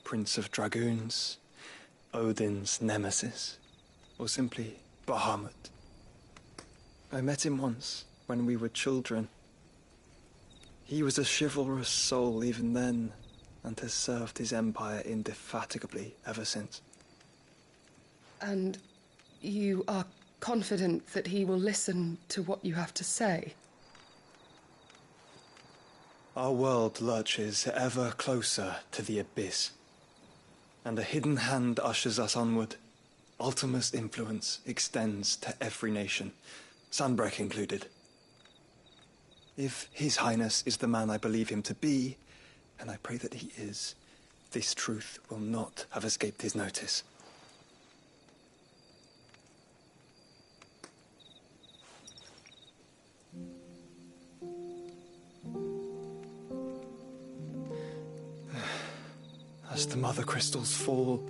Prince of Dragoons, Odin's Nemesis, or simply Bahamut. I met him once, when we were children. He was a chivalrous soul even then, and has served his empire indefatigably ever since. And you are confident that he will listen to what you have to say? Our world lurches ever closer to the abyss, and a hidden hand ushers us onward. Ultima's influence extends to every nation, Sanbrec included. If His Highness is the man I believe him to be, and I pray that he is, this truth will not have escaped his notice. As the mother crystals fall,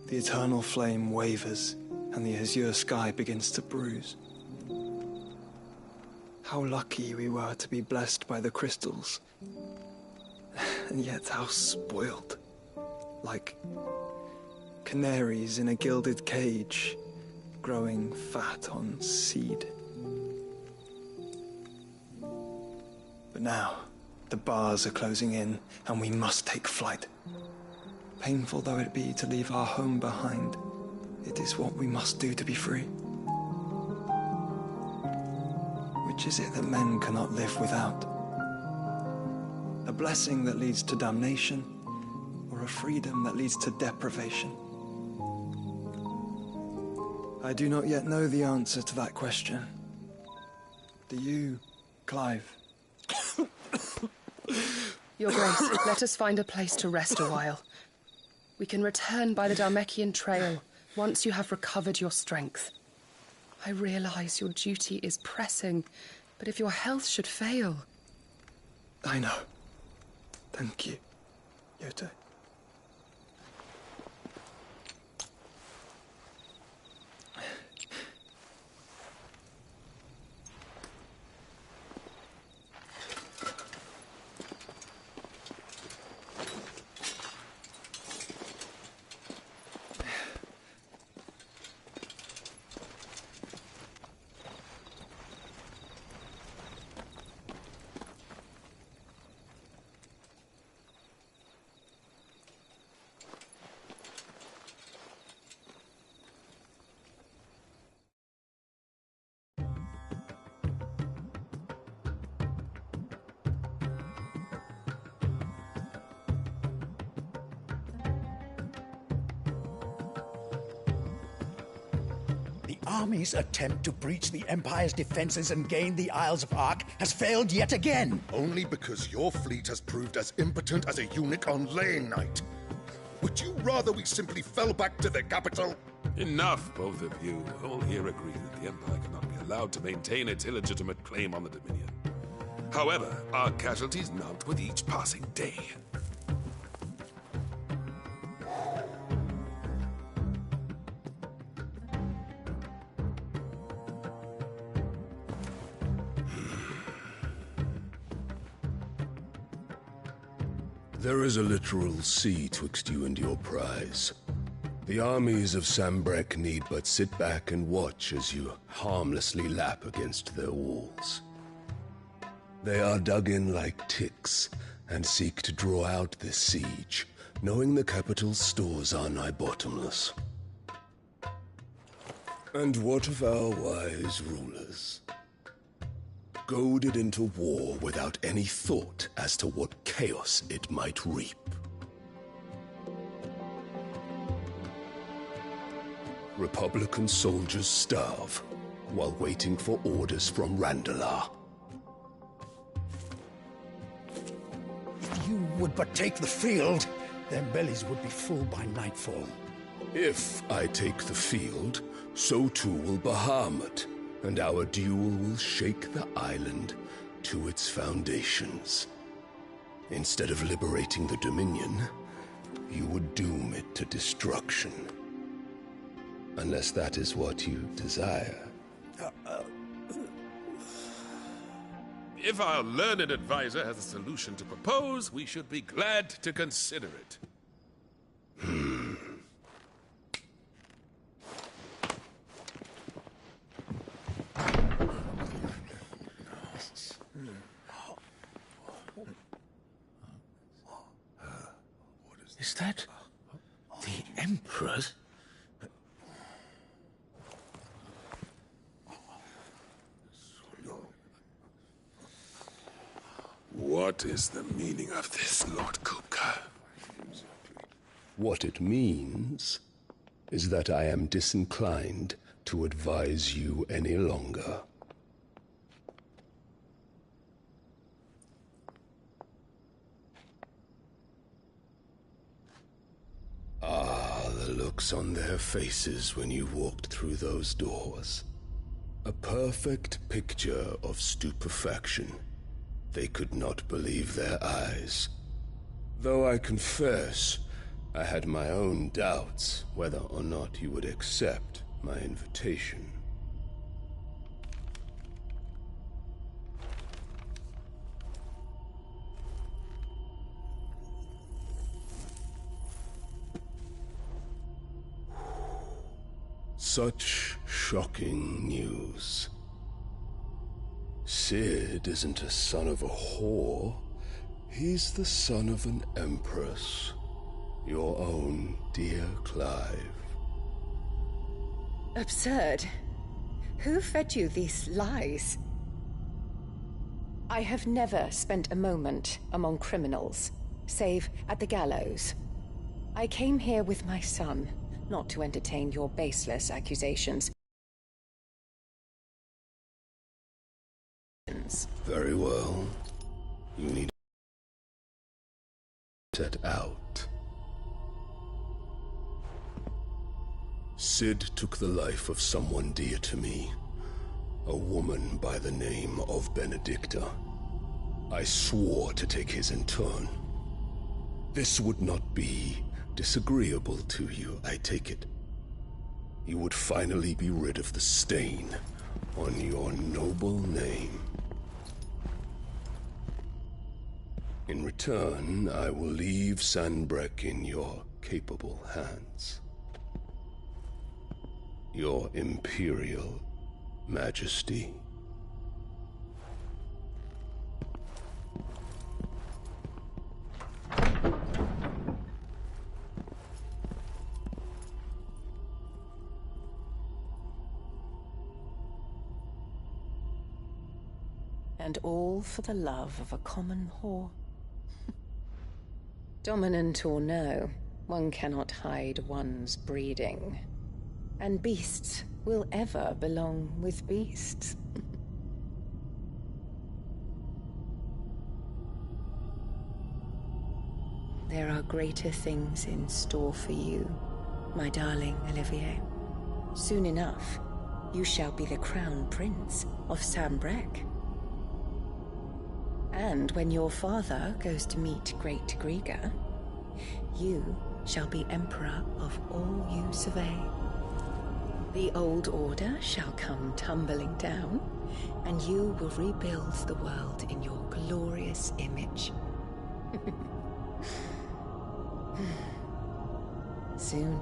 the eternal flame wavers, and the azure sky begins to bruise. How lucky we were to be blessed by the crystals, and yet how spoiled. Like canaries in a gilded cage, growing fat on seed. But now, the bars are closing in, and we must take flight. Painful though it be to leave our home behind, it is what we must do to be free. Which is it that men cannot live without? A blessing that leads to damnation, or a freedom that leads to deprivation? I do not yet know the answer to that question. Do you, Clive? Your Grace, let us find a place to rest a while. We can return by the Dhalmekian trail once you have recovered your strength. I realize your duty is pressing, but if your health should fail... I know. Thank you, Yote. army's attempt to breach the Empire's defenses and gain the Isles of Ark has failed yet again. Only because your fleet has proved as impotent as a eunuch on Lane Night. Would you rather we simply fell back to the capital? Enough, both of you. All here agree that the Empire cannot be allowed to maintain its illegitimate claim on the Dominion. However, our casualties mount with each passing day. There is a literal sea twixt you and your prize. The armies of Sambrek need but sit back and watch as you harmlessly lap against their walls. They are dug in like ticks and seek to draw out this siege, knowing the capital's stores are nigh bottomless. And what of our wise rulers? Goaded into war without any thought as to what chaos it might reap. Republican soldiers starve while waiting for orders from Randalar. If you would but take the field, their bellies would be full by nightfall. If I take the field, so too will Bahamut, and our duel will shake the island to its foundations. Instead of liberating the Dominion, you would doom it to destruction. Unless that is what you desire. If our learned advisor has a solution to propose, we should be glad to consider it. Is that the Emperor's? What is the meaning of this, Lord Kupka? What it means is that I am disinclined to advise you any longer. Ah, the looks on their faces when you walked through those doors. A perfect picture of stupefaction. They could not believe their eyes. Though I confess, I had my own doubts whether or not you would accept my invitation. Such shocking news. Sid isn't a son of a whore. He's the son of an empress. Your own dear Clive. Absurd. Who fed you these lies? I have never spent a moment among criminals, save at the gallows. I came here with my son, not to entertain your baseless accusations. Very well. You need to set out. Sid took the life of someone dear to me, a woman by the name of Benedicta. I swore to take his in turn. This would not be disagreeable to you, I take it. You would finally be rid of the stain on your noble name. In return, I will leave Sanbrek in your capable hands. Your Imperial Majesty. And all for the love of a common whore. Dominant or no, one cannot hide one's breeding. And beasts will ever belong with beasts. There are greater things in store for you, my darling Olivier. Soon enough, you shall be the crown prince of Sambrec. And when your father goes to meet Great Griga, you shall be emperor of all you survey. The old order shall come tumbling down, and you will rebuild the world in your glorious image. Soon.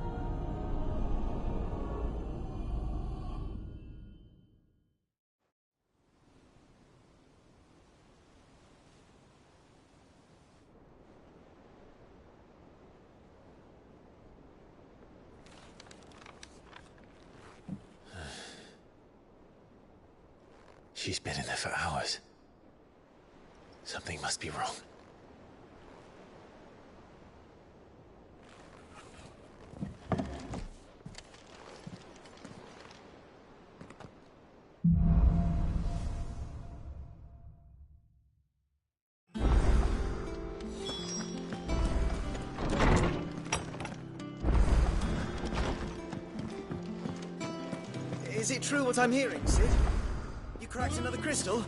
She's been in there for hours. Something must be wrong. Is it true what I'm hearing, Sid? You cracked another crystal?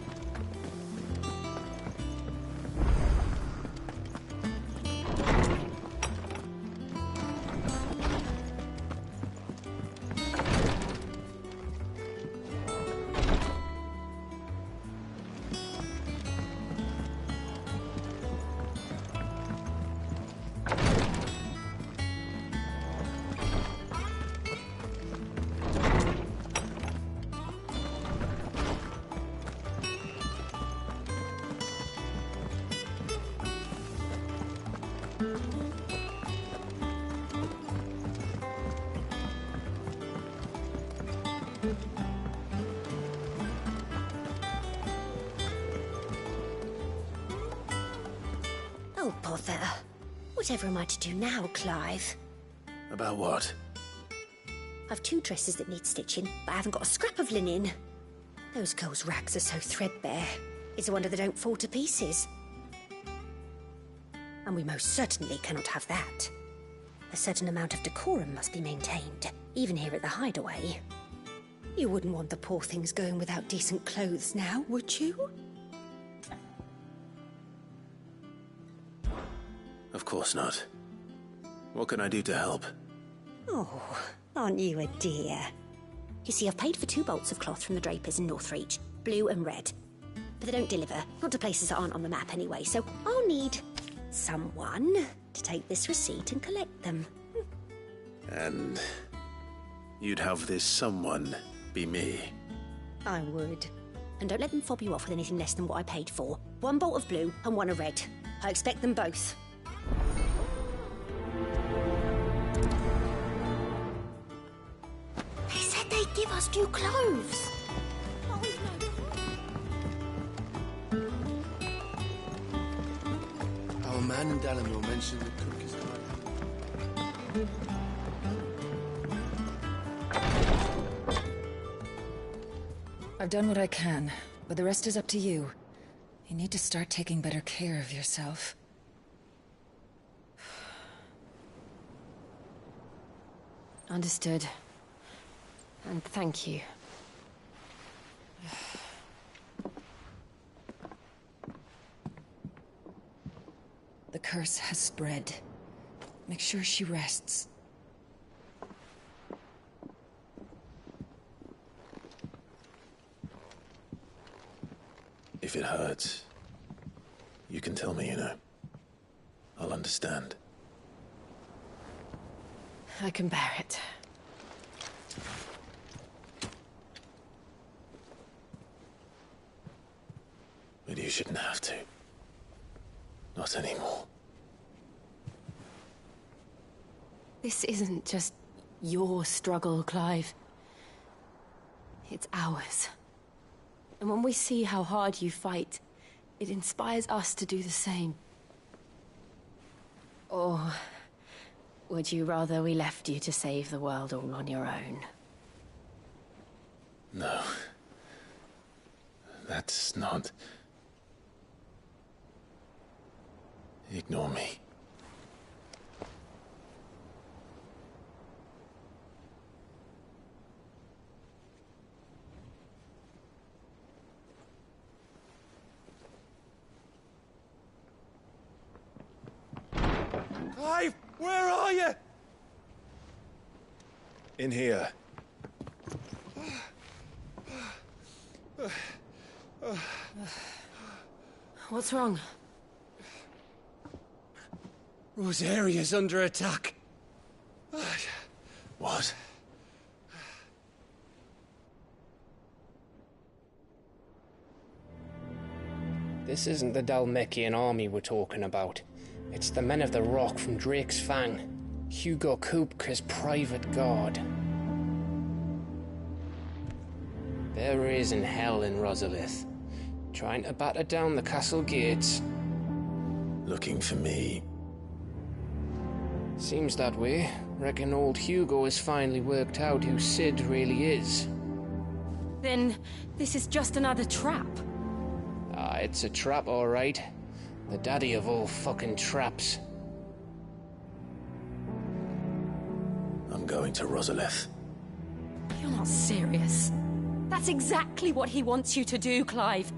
Oh, bother. Whatever am I to do now, Clive? About what? I've 2 dresses that need stitching, but I haven't got a scrap of linen. Those girls' rags are so threadbare. It's a wonder they don't fall to pieces. And we most certainly cannot have that. A certain amount of decorum must be maintained, even here at the Hideaway. You wouldn't want the poor things going without decent clothes now, would you? Of course not. What can I do to help? Oh, aren't you a dear? You see, I've paid for 2 bolts of cloth from the drapers in Northreach, blue and red. But they don't deliver, not to places that aren't on the map anyway, so I'll need someone to take this receipt and collect them. And you'd have this someone be me? I would. And don't let them fob you off with anything less than what I paid for. 1 bolt of blue and 1 of red. I expect them both. They said they'd give us new clothes. Our man in Dalamore mentioned the cook is coming. I've done what I can, but the rest is up to you. You need to start taking better care of yourself. Understood. And thank you. The curse has spread. Make sure she rests. If it hurts, you can tell me, you know. I'll understand. I can bear it. But you shouldn't have to. Not anymore. This isn't just your struggle, Clive. It's ours. And when we see how hard you fight, it inspires us to do the same. Or would you rather we left you to save the world all on your own? No. That's not... Ignore me. Clive, where are you? In here. What's wrong? Rosaria's under attack. What? This isn't the Dalmekian army we're talking about. It's the men of the Rock from Drake's Fang. Hugo Kupka's private guard. There is in hell in Rosalith, trying to batter down the castle gates. Looking for me. Seems that way. Reckon old Hugo has finally worked out who Sid really is. Then this is just another trap. Ah, it's a trap, all right. The daddy of all fucking traps. I'm going to Rosalith. You're not serious. That's exactly what he wants you to do, Clive.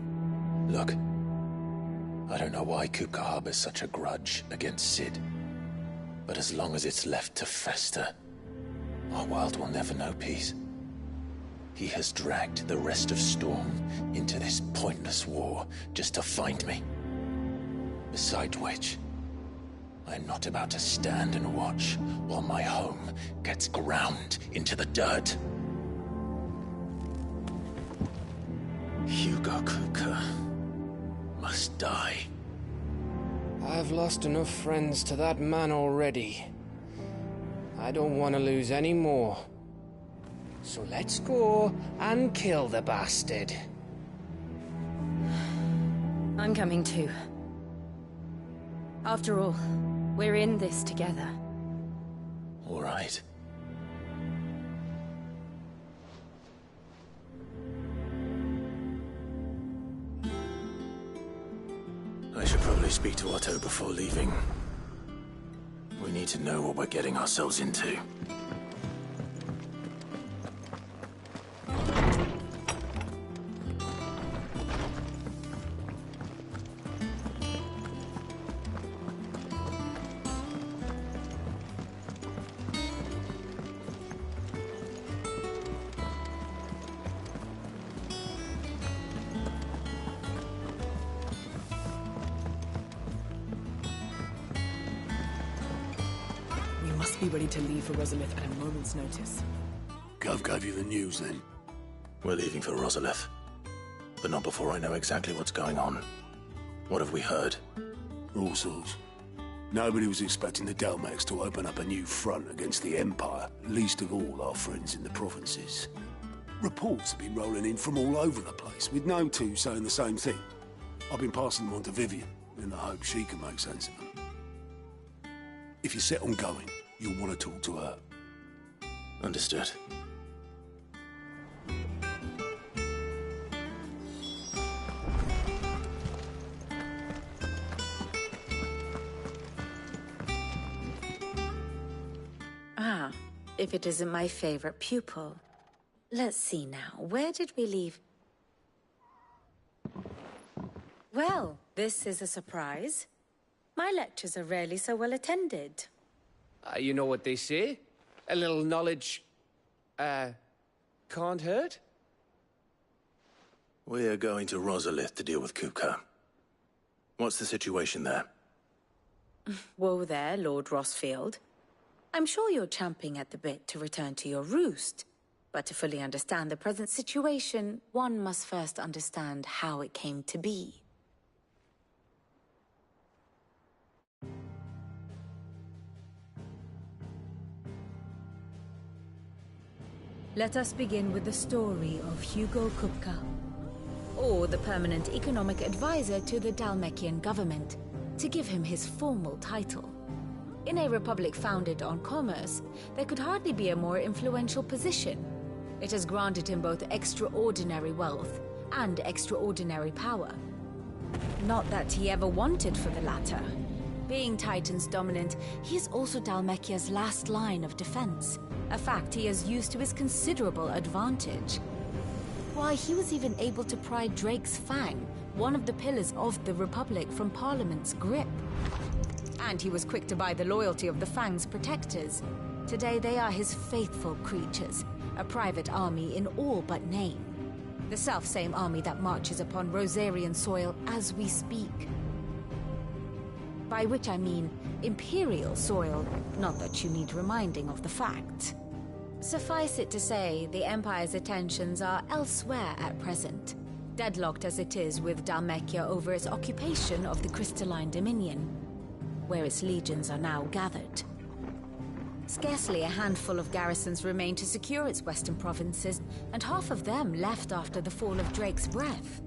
Look, I don't know why Kupka harbors such a grudge against Sid. But as long as it's left to fester, our world will never know peace. He has dragged the rest of Storm into this pointless war just to find me. Besides which, I'm not about to stand and watch while my home gets ground into the dirt. Hugo Kupka must die. I've lost enough friends to that man already. I don't want to lose any more. So let's go and kill the bastard. I'm coming too. After all, we're in this together. All right. I should probably speak to Otto before leaving. We need to know what we're getting ourselves into. Be ready to leave for Rosalith at a moment's notice. Gov gave you the news then? We're leaving for Rosalith. But not before I know exactly what's going on. What have we heard? All sorts. Nobody was expecting the Dalmaks to open up a new front against the Empire, least of all our friends in the provinces. Reports have been rolling in from all over the place, with no two saying the same thing. I've been passing them on to Vivian, in the hope she can make sense of them. If you're set on going, you'll want to talk to her. Understood. Ah, if it isn't my favorite pupil. Let's see now, where did we leave? Well, this is a surprise. My lectures are rarely so well attended. You know what they say? A little knowledge, can't hurt? We're going to Rosalith to deal with Kupka. What's the situation there? Whoa there, Lord Rossfield. I'm sure you're champing at the bit to return to your roost. But to fully understand the present situation, one must first understand how it came to be. Let us begin with the story of Hugo Kupka, or the permanent economic advisor to the Dalmekian government, to give him his formal title. In a republic founded on commerce, there could hardly be a more influential position. It has granted him both extraordinary wealth and extraordinary power. Not that he ever wanted for the latter. Being Titan's dominant, he is also Dhalmekia's last line of defense, a fact he has used to his considerable advantage. Why, he was even able to pry Drake's Fang, one of the pillars of the Republic, from Parliament's grip. And he was quick to buy the loyalty of the Fang's protectors. Today they are his faithful creatures, a private army in all but name. The self-same army that marches upon Rosarian soil as we speak. By which I mean Imperial soil, not that you need reminding of the fact. Suffice it to say, the Empire's attentions are elsewhere at present, deadlocked as it is with Dhalmekia over its occupation of the Crystalline Dominion, where its legions are now gathered. Scarcely a handful of garrisons remain to secure its western provinces, and half of them left after the fall of Drake's Breath.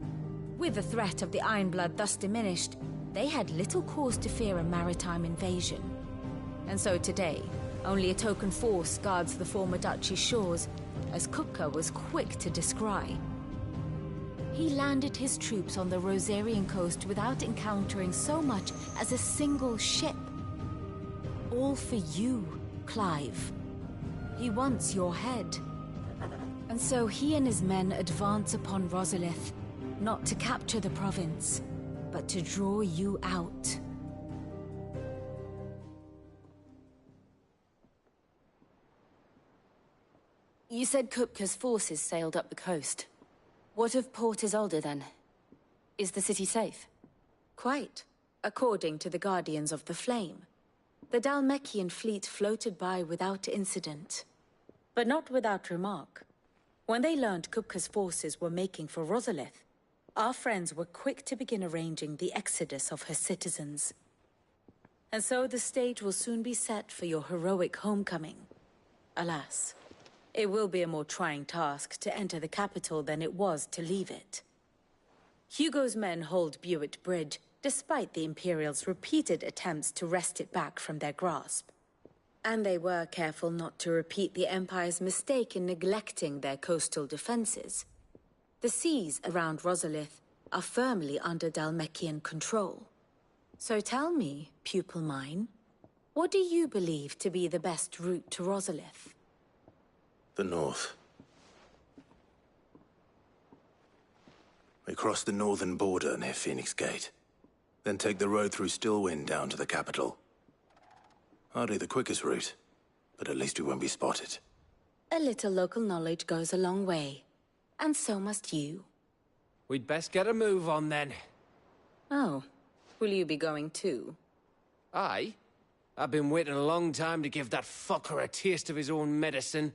With the threat of the Ironblood thus diminished, they had little cause to fear a maritime invasion. And so today, only a token force guards the former duchy's shores, as Kupka was quick to descry. He landed his troops on the Rosarian coast without encountering so much as a single ship. All for you, Clive. He wants your head. And so he and his men advance upon Rosalith, not to capture the province, but to draw you out. You said Kupka's forces sailed up the coast. What of Port Isolde, then? Is the city safe? Quite, according to the Guardians of the Flame. The Dhalmekian fleet floated by without incident. But not without remark. When they learned Kupka's forces were making for Rosalith, our friends were quick to begin arranging the exodus of her citizens. And so the stage will soon be set for your heroic homecoming. Alas, it will be a more trying task to enter the capital than it was to leave it. Hugo's men hold Buet Bridge, despite the Imperials' repeated attempts to wrest it back from their grasp. And they were careful not to repeat the Empire's mistake in neglecting their coastal defenses. The seas around Rosalith are firmly under Dhalmekian control. So tell me, pupil mine, what do you believe to be the best route to Rosalith? The north. We cross the northern border near Phoenix Gate. Then take the road through Stillwind down to the capital. Hardly the quickest route, but at least we won't be spotted. A little local knowledge goes a long way. And so must you. We'd best get a move on then. Oh, will you be going too? Aye. I've been waiting a long time to give that fucker a taste of his own medicine.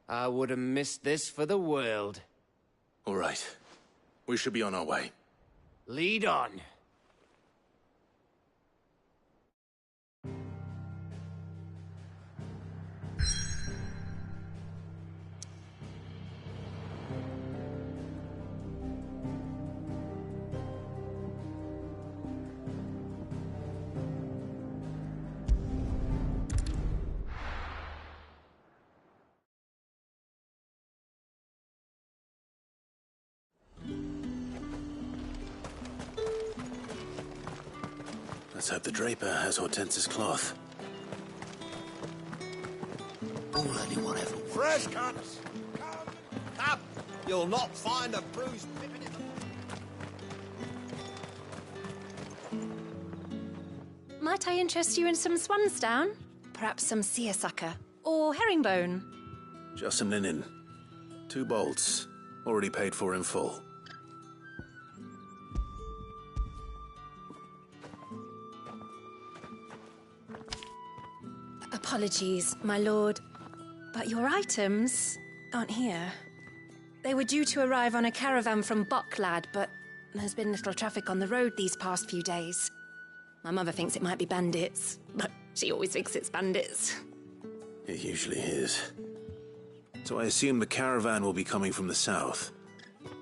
I would have missed this for the world. All right. We should be on our way. Lead on. Let's hope the Draper has Hortense's cloth. All anyone ever. Fresh cuts! Come! You'll not find a bruised pippin in the... Might I interest you in some swansdown? Perhaps some seersucker? Or herringbone? Just some linen. 2 bolts. Already paid for in full. Apologies, my lord, but your items aren't here. They were due to arrive on a caravan from Bucklad, but there's been little traffic on the road these past few days. My mother thinks it might be bandits, but she always thinks it's bandits. It usually is. So I assume the caravan will be coming from the south.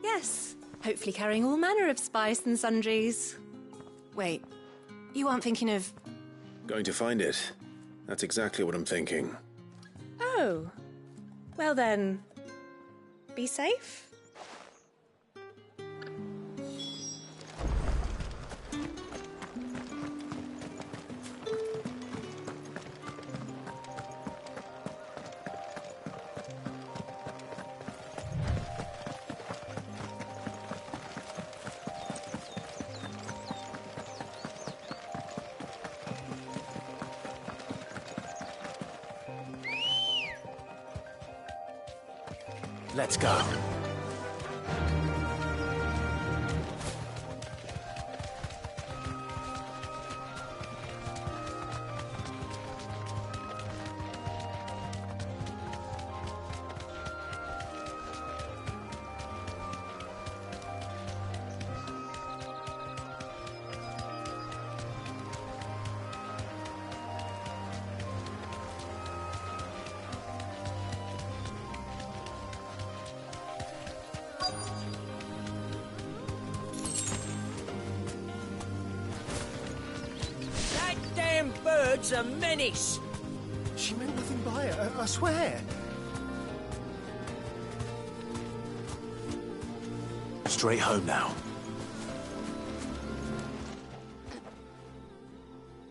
Yes, hopefully carrying all manner of spice and sundries. Wait, you aren't thinking of... Going to find it. That's exactly what I'm thinking. Oh. Well then, be safe. Let's go. Bird's a menace. She meant nothing by it, I swear. Straight home now.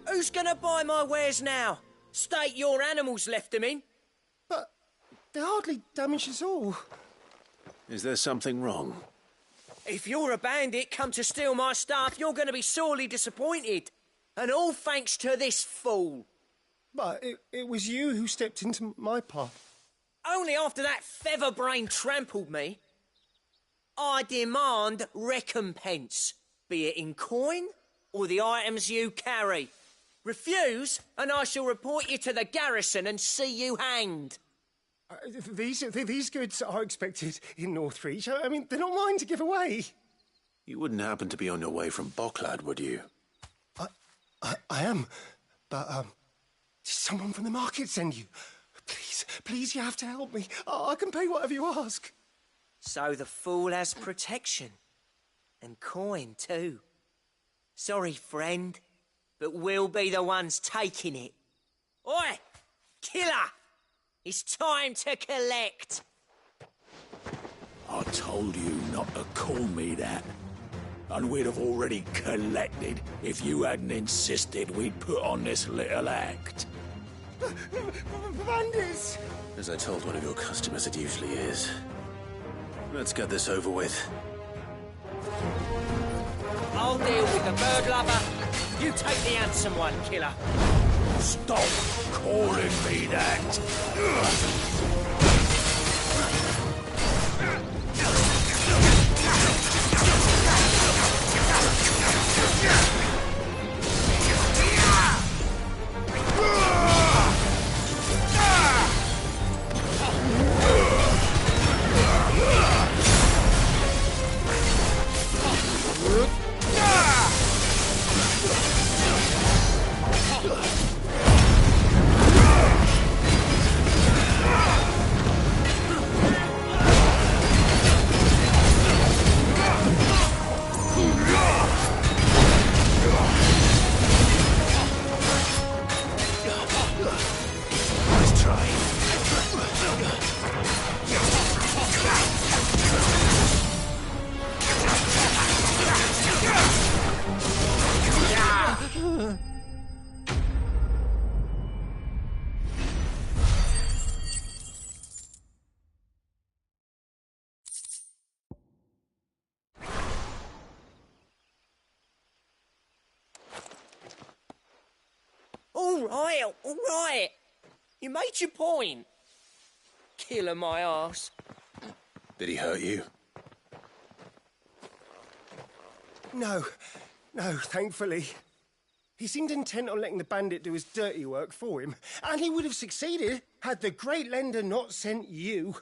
Who's gonna buy my wares now? State your animals left them in. But they hardly damaged us all. Is there something wrong? If you're a bandit come to steal my stuff, you're gonna be sorely disappointed. And all thanks to this fool. But it was you who stepped into my path. Only after that feather-brain trampled me. I demand recompense, be it in coin or the items you carry. Refuse, and I shall report you to the garrison and see you hanged. These goods are expected in Northreach. I mean, they're not mine to give away. You wouldn't happen to be on your way from Bocklad, would you? I am, but, did someone from the market send you? Please, you have to help me. I can pay whatever you ask. So the fool has protection. And coin, too. Sorry, friend, but we'll be the ones taking it. Oi! Killer! It's time to collect! I told you not to call me that. And we'd have already collected if you hadn't insisted we'd put on this little act. Bandits! As I told one of your customers, it usually is. Let's get this over with. I'll deal with the bird lover. You take the handsome one, killer. Stop calling me that. All right. You made your point. Killer my arse. Did he hurt you? No, thankfully. He seemed intent on letting the bandit do his dirty work for him, and he would have succeeded had the great lender not sent you.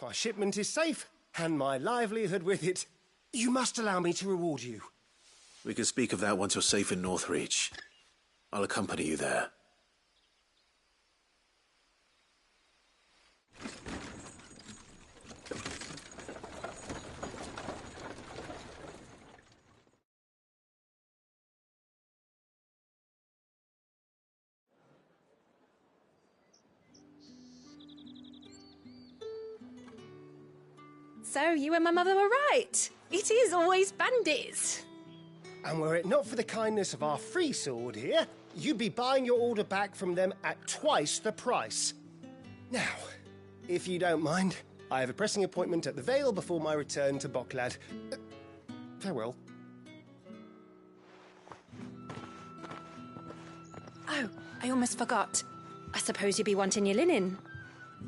My shipment is safe, and my livelihood with it. You must allow me to reward you. We can speak of that once you're safe in Northreach. I'll accompany you there. So you and my mother were right. It is always bandits. And were it not for the kindness of our free sword here, you'd be buying your order back from them at twice the price. Now, if you don't mind, I have a pressing appointment at the Vale before my return to Bocklad. Farewell. Oh, I almost forgot. I suppose you'll be wanting your linen.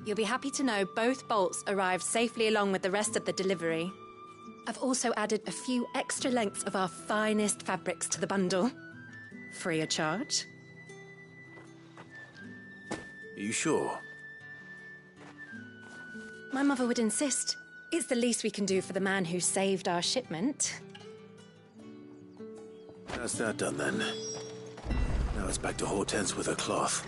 You'll be happy to know both bolts arrived safely along with the rest of the delivery. I've also added a few extra lengths of our finest fabrics to the bundle. Free of charge. Are you sure? My mother would insist. It's the least we can do for the man who saved our shipment. That's that done then. Now it's back to Hortense with her cloth.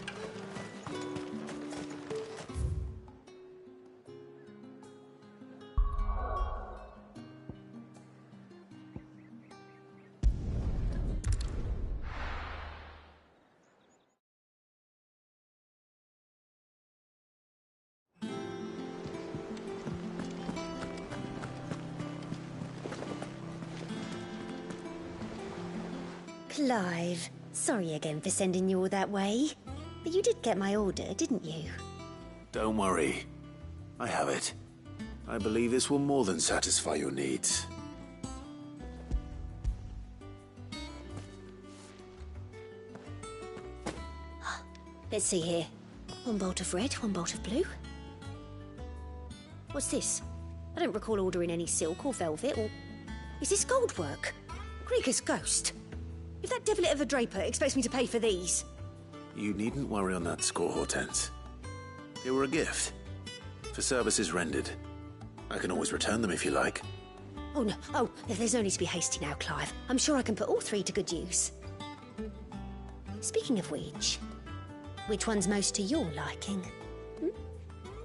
Clive, sorry again for sending you all that way. But you did get my order, didn't you? Don't worry. I have it. I believe this will more than satisfy your needs. Let's see here. One bolt of red, one bolt of blue. What's this? I don't recall ordering any silk or velvet or... Is this gold work? Krieger's ghost. If that devilet of a draper expects me to pay for these... You needn't worry on that score, Hortense. They were a gift. For services rendered. I can always return them if you like. Oh, no. Oh, there's no need to be hasty now, Clive. I'm sure I can put all three to good use. Speaking of which one's most to your liking?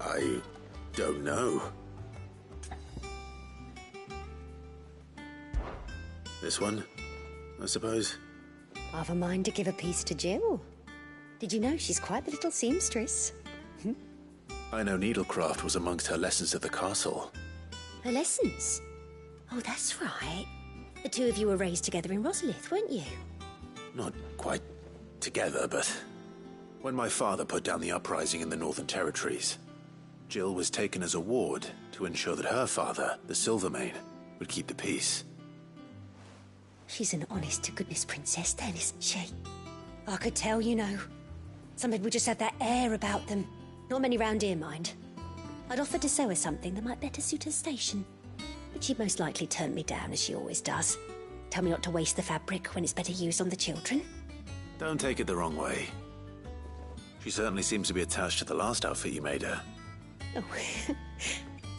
I don't know. This one, I suppose. I've a mind to give a piece to Jill. Did you know she's quite the little seamstress? I know needlecraft was amongst her lessons at the castle. Her lessons? Oh, that's right. The two of you were raised together in Rosalith, weren't you? Not quite together, but when my father put down the uprising in the Northern Territories, Jill was taken as a ward to ensure that her father, the Silvermane, would keep the peace. She's an honest-to-goodness princess then, isn't she? I could tell, you know. Some people just have that air about them. Not many round here, mind. I'd offered to sew her something that might better suit her station. But she'd most likely turn me down, as she always does. Tell me not to waste the fabric when it's better used on the children. Don't take it the wrong way. She certainly seems to be attached to the last outfit you made her. Oh,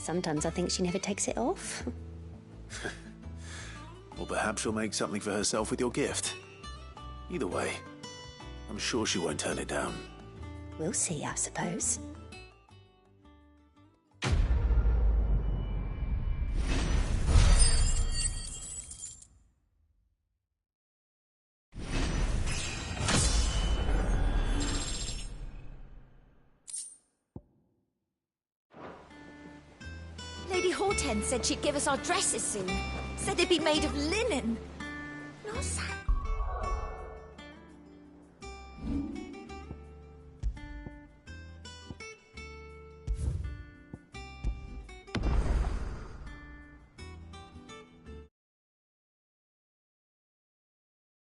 sometimes I think she never takes it off. Or perhaps she'll make something for herself with your gift. Either way, I'm sure she won't turn it down. We'll see, I suppose. Lady Hortense said she'd give us our dresses soon. Said they'd be made of linen. No, Sam.